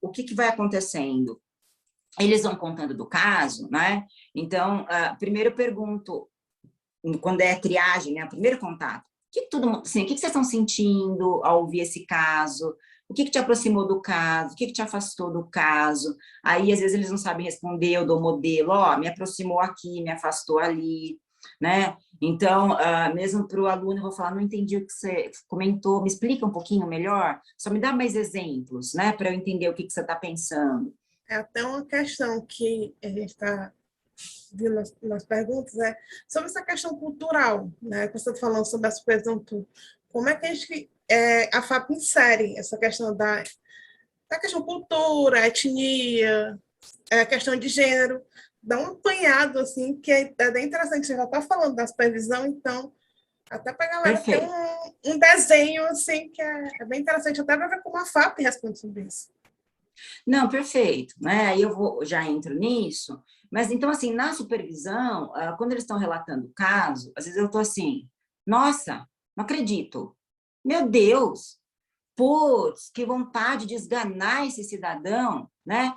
o que vai acontecendo? Eles vão contando do caso, né? Então, primeiro eu pergunto, quando é triagem, né? O primeiro contato, o que vocês estão sentindo ao ouvir esse caso? O que te aproximou do caso? O que te afastou do caso? Aí, às vezes, eles não sabem responder, eu dou modelo, me aproximou aqui, me afastou ali, né? Então, mesmo para o aluno, eu vou falar, não entendi o que você comentou, me explica um pouquinho melhor, só me dá mais exemplos, né? Para eu entender o que você está pensando. É até uma questão que a gente está vindo nas perguntas, sobre essa questão cultural, né? Que você está falando sobre a supervisão, como é que a FAP insere essa questão da questão cultura, etnia, questão de gênero, dá um apanhado, assim, que é bem interessante. Você já está falando da supervisão, então, até para a galera ter um desenho, assim, que é bem interessante, até para ver como a FAP responde sobre isso. Não, perfeito, né? Aí eu já entro nisso, mas então, assim, na supervisão, quando eles estão relatando o caso, às vezes eu estou assim, nossa, Não acredito. Meu Deus! Putz, que vontade de esganar esse cidadão, né?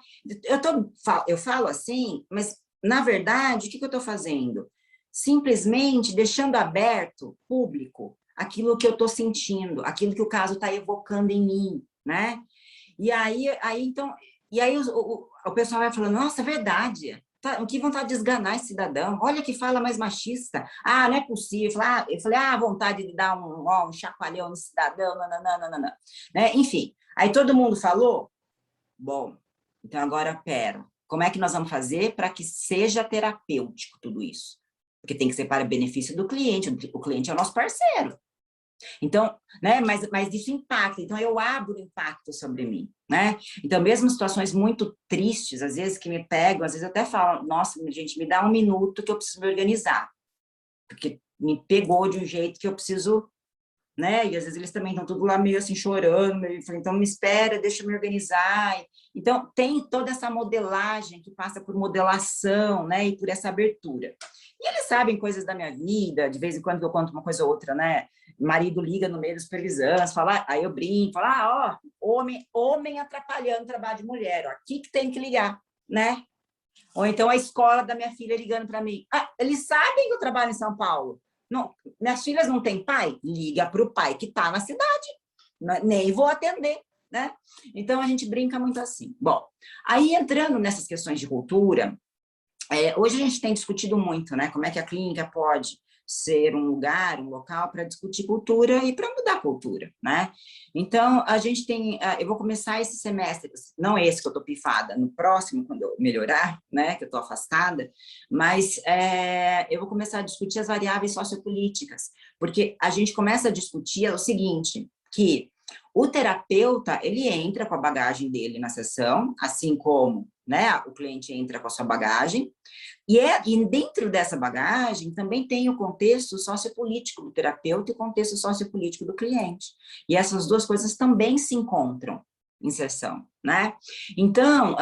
Eu falo assim, mas, na verdade, o que eu estou fazendo? Simplesmente deixando aberto, público, aquilo que eu estou sentindo, aquilo que o caso está evocando em mim, né? E aí então, o pessoal vai falando, nossa, é verdade, que vontade de esganar esse cidadão, olha que fala mais machista, não é possível, eu falei, vontade de dar um chacoalhão no cidadão, não, né? Enfim, aí todo mundo falou, bom, então agora, pera, como é que nós vamos fazer para que seja terapêutico tudo isso? Porque tem que ser para benefício do cliente, o cliente é o nosso parceiro. Então, né, mas isso impacta, então eu abro o impacto sobre mim, né? Então, mesmo situações muito tristes, às vezes que me pegam, às vezes eu até falo, nossa, gente, me dá um minuto que eu preciso me organizar, porque me pegou de um jeito que eu preciso, né? E às vezes eles também estão tudo lá meio assim chorando, eu falei, então me espera, deixa eu me organizar. Então, tem toda essa modelagem que passa por modelação, né? E por essa abertura. E eles sabem coisas da minha vida, de vez em quando eu conto uma coisa ou outra, né? Marido liga no meio dos supervisantes, fala, aí eu brinco, fala, homem atrapalhando o trabalho de mulher, ó, aqui que tem que ligar, né? Ou então a escola da minha filha ligando para mim, eles sabem que eu trabalho em São Paulo, não, minhas filhas não têm pai? Liga para o pai que está na cidade, nem vou atender, né? Então a gente brinca muito assim. Bom, aí entrando nessas questões de cultura, hoje a gente tem discutido muito, né? Como é que a clínica pode ser um lugar, um local para discutir cultura e para mudar a cultura, né? Então, a gente tem... eu vou começar esse semestre, não esse que eu estou pifada, no próximo, quando eu melhorar, né? Que eu estou afastada, mas eu vou começar a discutir as variáveis sociopolíticas, porque a gente começa a discutir o seguinte, que o terapeuta, ele entra com a bagagem dele na sessão, assim como, né, o cliente entra com a sua bagagem, e dentro dessa bagagem também tem o contexto sociopolítico do terapeuta e o contexto sociopolítico do cliente. E essas duas coisas também se encontram em sessão, né? Então,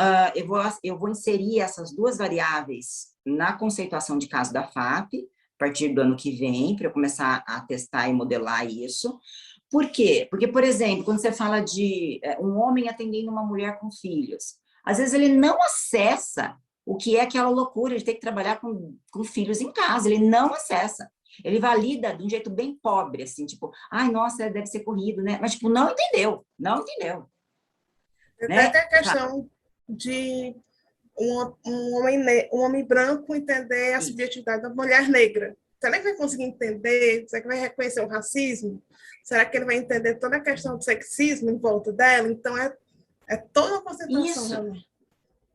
eu vou inserir essas duas variáveis na conceituação de caso da FAP, a partir do ano que vem, para eu começar a testar e modelar isso. Por quê? Porque, por exemplo, quando você fala de um homem atendendo uma mulher com filhos, às vezes ele não acessa o que é aquela loucura de ter que trabalhar com filhos em casa, ele não acessa. Ele valida de um jeito bem pobre, assim, tipo, nossa, deve ser corrido, né? Mas, tipo, não entendeu. Até Né? que a questão de um homem branco entender a subjetividade da mulher negra. Será que vai conseguir entender? Será que vai reconhecer o racismo? Será que ele vai entender toda a questão do sexismo em volta dela? Então, é toda uma concentração. Isso. Realmente.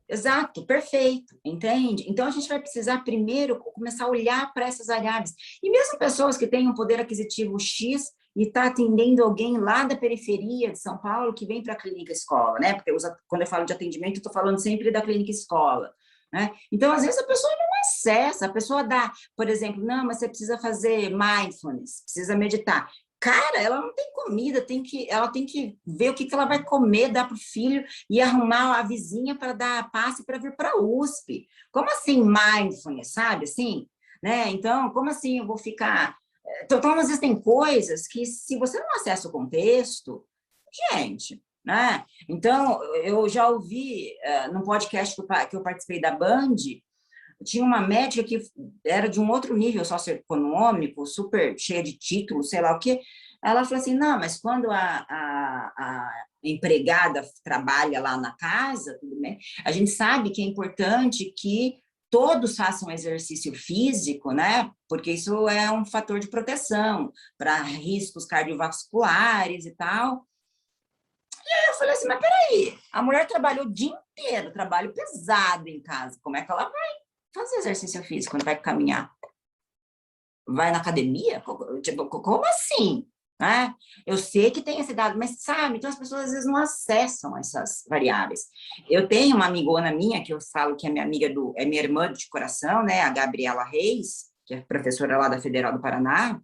Exato, perfeito, entende? Então, a gente vai precisar primeiro começar a olhar para essas variáveis. E mesmo pessoas que têm um poder aquisitivo X e está atendendo alguém lá da periferia de São Paulo que vem para a clínica escola, né? Porque quando eu falo de atendimento, eu estou falando sempre da clínica escola. Né? Então, às vezes, a pessoa não acessa, a pessoa dá, por exemplo, não, mas você precisa fazer mindfulness, precisa meditar. Cara, ela não tem comida, ela tem que ver o que ela vai comer, dar para o filho e arrumar a vizinha para dar passe para vir para a USP. Como assim mindfulness, sabe? Assim, né? Então, como assim eu vou ficar... Então, às vezes, tem coisas que, se você não acessa o contexto, gente... Né? Então, eu já ouvi num podcast que eu participei da Band, tinha uma médica que era de um outro nível socioeconômico, super cheia de títulos, sei lá o quê. Ela falou assim, não, mas quando a empregada trabalha lá na casa, tudo bem, a gente sabe que é importante que todos façam exercício físico, né? Porque isso é um fator de proteção para riscos cardiovasculares e tal. E aí eu falei assim, mas peraí, a mulher trabalhou o dia inteiro, trabalho pesado em casa, como é que ela vai fazer exercício físico quando vai caminhar? Vai na academia? Tipo, como assim? Né? Eu sei que tem esse dado, mas sabe, então as pessoas às vezes não acessam essas variáveis. Eu tenho uma amigona minha, que eu falo que é minha amiga, é minha irmã de coração, né, a Gabriela Reis, que é professora lá da Federal do Paraná,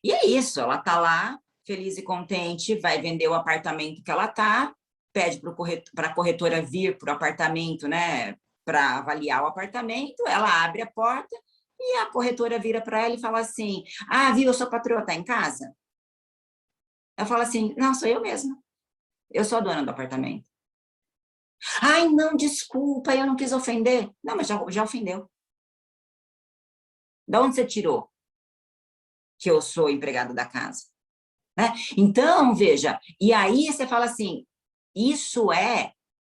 e é isso, ela tá lá, feliz e contente, vai vender o apartamento que ela está, pede para a corretora vir para o apartamento, né, para avaliar o apartamento, ela abre a porta, E a corretora vira para ela e fala assim, viu, eu sou patroa, tá em casa? Ela fala assim, não, sou eu mesma. Eu sou a dona do apartamento. Ai, não, desculpa, eu não quis ofender. Não, mas já ofendeu. De onde você tirou que eu sou empregada da casa? Né? Então, veja, e aí você fala assim, isso é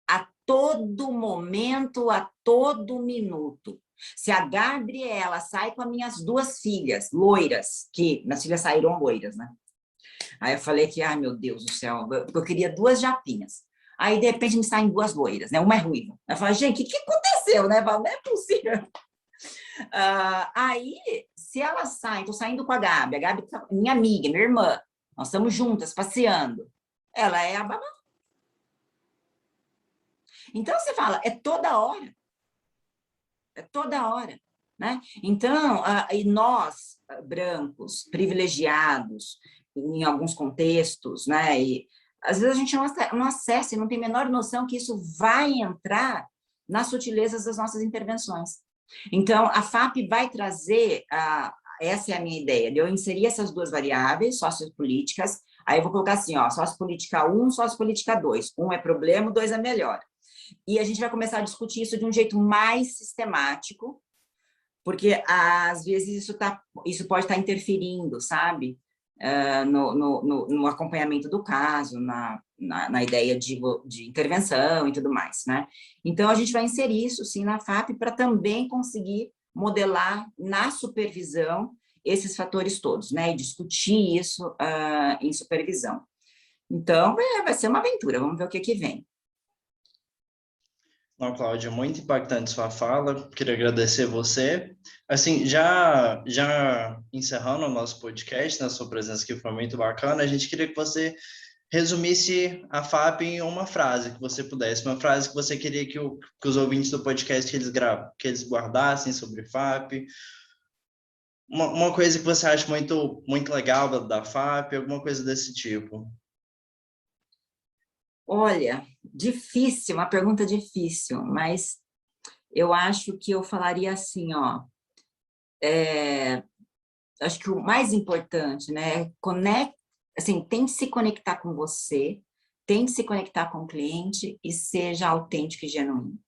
a todo momento, a todo minuto. Se a Gabriela sai com as minhas 2 filhas, loiras, que minhas filhas saíram loiras, né? Aí eu falei que, ai meu Deus do céu, eu queria 2 japinhas. Aí, de repente, me saem 2 loiras, né? Uma é ruiva. Eu falei, gente, o que aconteceu, né? Não é possível. Aí, se elas saem, estou saindo com a Gabi é minha amiga, minha irmã, nós estamos juntas, passeando. Ela é a babá. Então, você fala, é toda hora. É toda hora. Né? Então, e nós, brancos, privilegiados, em alguns contextos, né? E às vezes a gente não acessa e não tem a menor noção que isso vai entrar nas sutilezas das nossas intervenções. Então, a FAP vai trazer, essa é a minha ideia, de eu inserir essas 2 variáveis sociopolíticas, aí eu vou colocar assim, ó, sociopolítica 1, sociopolítica 2. 1 é problema, 2 é melhor. E a gente vai começar a discutir isso de um jeito mais sistemático, porque às vezes isso pode estar interferindo, sabe? No acompanhamento do caso, na ideia de intervenção e tudo mais, né? Então, a gente vai inserir isso, sim, na FAP, para também conseguir modelar na supervisão esses fatores todos, né? E discutir isso em supervisão. Então, vai ser uma aventura, vamos ver o que vem. Não, Cláudia, muito impactante sua fala, queria agradecer você. Assim, já encerrando o nosso podcast, na sua presença aqui foi muito bacana, a gente queria que você resumisse a FAP em uma frase, que você pudesse, uma frase que você queria que os ouvintes do podcast que eles guardassem sobre FAP, uma coisa que você acha muito, muito legal da FAP, alguma coisa desse tipo. Olha, difícil, uma pergunta difícil, mas eu acho que eu falaria assim, ó, acho que o mais importante, né, assim, tente se conectar com você, tente se conectar com o cliente e seja autêntico e genuíno.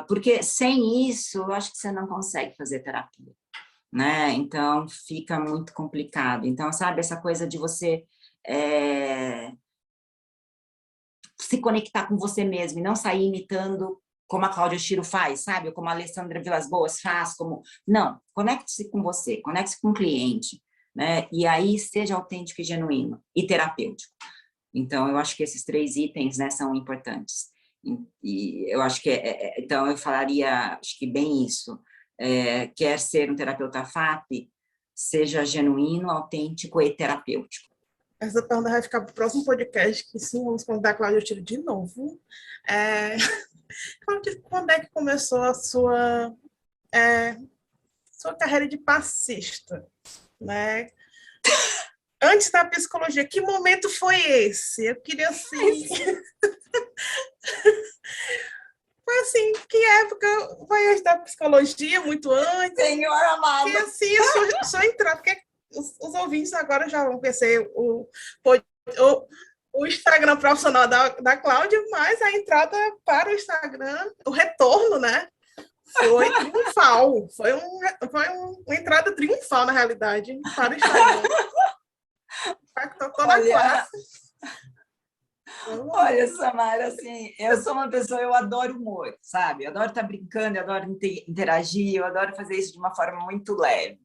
Porque sem isso, eu acho que você não consegue fazer terapia, né? Então, fica muito complicado. Então, sabe, essa coisa de você se conectar com você mesmo e não sair imitando como a Cláudia Chiro faz, sabe? Ou como a Alessandra Vilas Boas faz, Não, conecte-se com você, conecte-se com o cliente, né? E aí seja autêntico e genuíno e terapêutico. Então, eu acho que esses 3 itens, né, são importantes. E eu acho que, então, eu falaria, acho que bem isso. Quer ser um terapeuta FAP, seja genuíno, autêntico e terapêutico. Essa pergunta vai ficar para o próximo podcast, que sim, vamos convidar a Cláudia Chiro de novo. Cláudia, quando é que começou a sua carreira de passista, né? Antes da psicologia, que momento foi esse? Eu queria, assim... Foi assim, que época foi antes da psicologia, muito antes? Senhor amado! E assim, só entrar, porque os ouvintes agora já vão conhecer o Instagram profissional da Cláudia, mas a entrada para o Instagram, o retorno, né? Foi triunfal. Foi uma entrada triunfal, na realidade, para o Instagram. Impactou toda a classe. Olha, Samara, assim, eu sou uma pessoa, eu adoro humor, sabe? Eu adoro estar brincando, eu adoro interagir, eu adoro fazer isso de uma forma muito leve.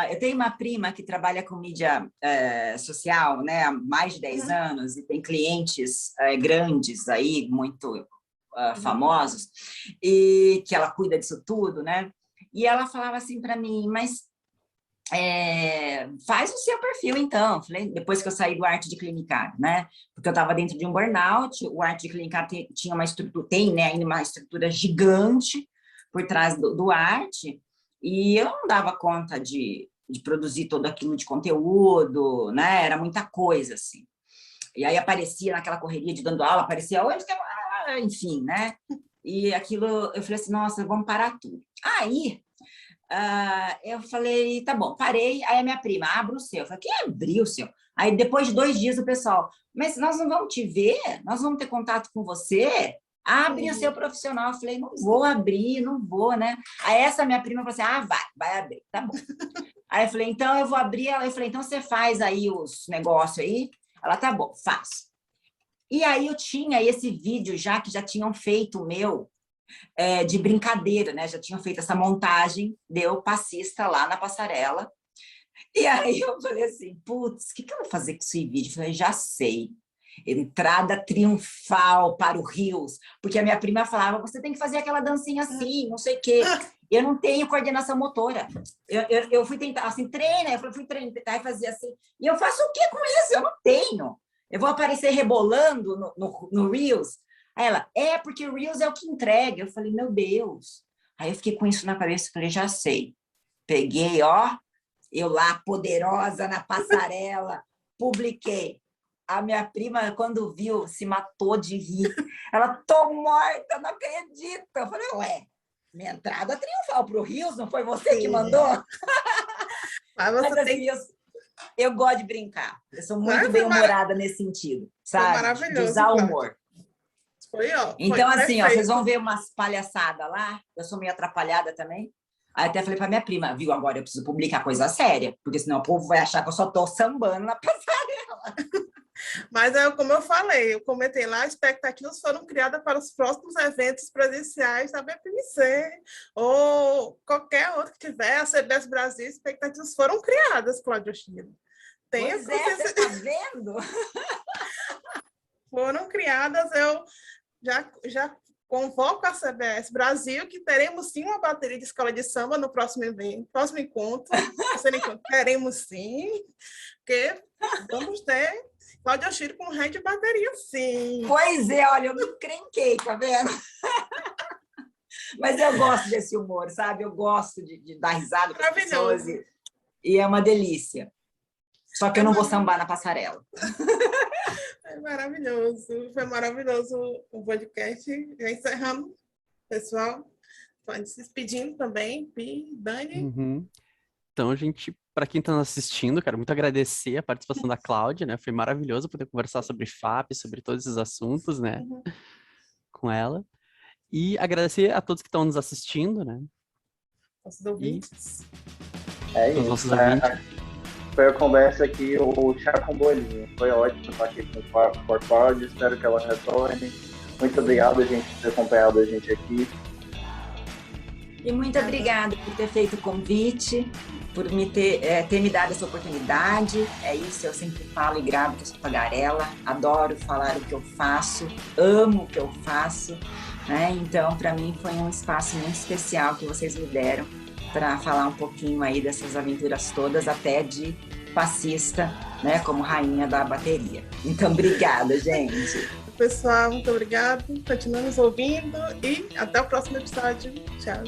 Eu tenho uma prima que trabalha com mídia social, né, há mais de 10 anos, e tem clientes grandes aí, muito famosos, e que ela cuida disso tudo, né? E ela falava assim para mim, mas faz o seu perfil, então. Falei, depois que eu saí do Arte de Clinicar, né? Porque eu estava dentro de um burnout, o Arte de Clinicar tinha uma estrutura, tem, né, ainda uma estrutura gigante por trás do Arte, e eu não dava conta de produzir todo aquilo de conteúdo, né? Era muita coisa, assim. E aí aparecia naquela correria de dando aula, aparecia hoje, enfim, né? E aquilo, eu falei assim, nossa, vamos parar tudo. Aí, eu falei, tá bom, parei. Aí a minha prima, abre o seu. Eu falei, quem abriu o seu? Aí depois de 2 dias o pessoal, mas nós não vamos te ver? Nós vamos ter contato com você? Abre o seu profissional. Eu falei, não vou abrir, não vou, né? Aí essa minha prima falou assim, vai abrir, tá bom. Aí eu falei, então eu vou abrir. Eu falei, então você faz aí os negócios aí? Ela, tá bom, faço. E aí eu tinha esse vídeo que já tinham feito o meu, de brincadeira, né? Já tinham feito essa montagem de eu passista lá na passarela. E aí eu falei assim, putz, o que eu vou fazer com esse vídeo? Eu falei, já sei. Entrada triunfal para o Rios, porque a minha prima falava, você tem que fazer aquela dancinha assim, não sei o quê. Eu não tenho coordenação motora. Eu fui tentar, assim, treina, eu fui tentar e fazer assim. E eu faço o quê com isso? Eu não tenho. Eu vou aparecer rebolando no Reels. Aí ela, porque o Reels é o que entrega. Eu falei, meu Deus. Aí eu fiquei com isso na cabeça, falei, já sei. Peguei, eu lá, poderosa na passarela, publiquei. A minha prima, quando viu, se matou de rir. Ela, tô morta, não acredito. Eu falei, ué, minha entrada triunfal para o Rios, não foi você que mandou? Mas assim, eu gosto de brincar. Eu sou muito bem-humorada nesse sentido, sabe? Maravilhoso, de usar humor. Então, assim, vocês vão ver umas palhaçadas lá. Eu sou meio atrapalhada também. Aí até falei para minha prima, viu, agora eu preciso publicar coisa séria, porque senão o povo vai achar que eu só tô sambando na passarela. Mas, como eu falei, eu comentei lá, expectativas foram criadas para os próximos eventos presenciais da BPMC, ou qualquer outro que tiver, a CBS Brasil, expectativas foram criadas, Cláudia Oshiro. Pois você está vendo? Foram criadas, eu já convoco a CBS Brasil, que teremos sim uma bateria de escola de samba no próximo evento, próximo encontro. Teremos sim, porque vamos ter Cláudia Oshiro com rei de bateria, sim. Pois é, olha, eu me encrenquei, tá vendo? Mas eu gosto desse humor, sabe? Eu gosto de dar risada para as pessoas e é uma delícia. Só que eu não vou sambar na passarela. É maravilhoso. Foi maravilhoso o podcast. Já encerrando, pessoal. Pode se despedindo também, Pi, Dani. Uhum. Então, gente, para quem está nos assistindo, quero muito agradecer a participação da Cláudia, né? Foi maravilhoso poder conversar sobre FAP, sobre todos esses assuntos, né? Com ela. E agradecer a todos que estão nos assistindo, né? Nossos ouvintes. Isso. Nossos ouvintes. Foi a conversa aqui, o chá com bolinho. Foi ótimo estar aqui com o Porpod, espero que ela retorne. Muito obrigado, gente, por ter acompanhado a gente aqui. E muito obrigada por ter feito o convite, por ter me dado essa oportunidade. É isso, eu sempre falo e gravo que eu sou tagarela, adoro falar o que eu faço, amo o que eu faço, né? Então, para mim, foi um espaço muito especial que vocês me deram para falar um pouquinho aí dessas aventuras todas, até de passista, né, como rainha da bateria. Então, obrigada, gente. Pessoal, muito obrigada. Continuamos ouvindo e até o próximo episódio. Tchau.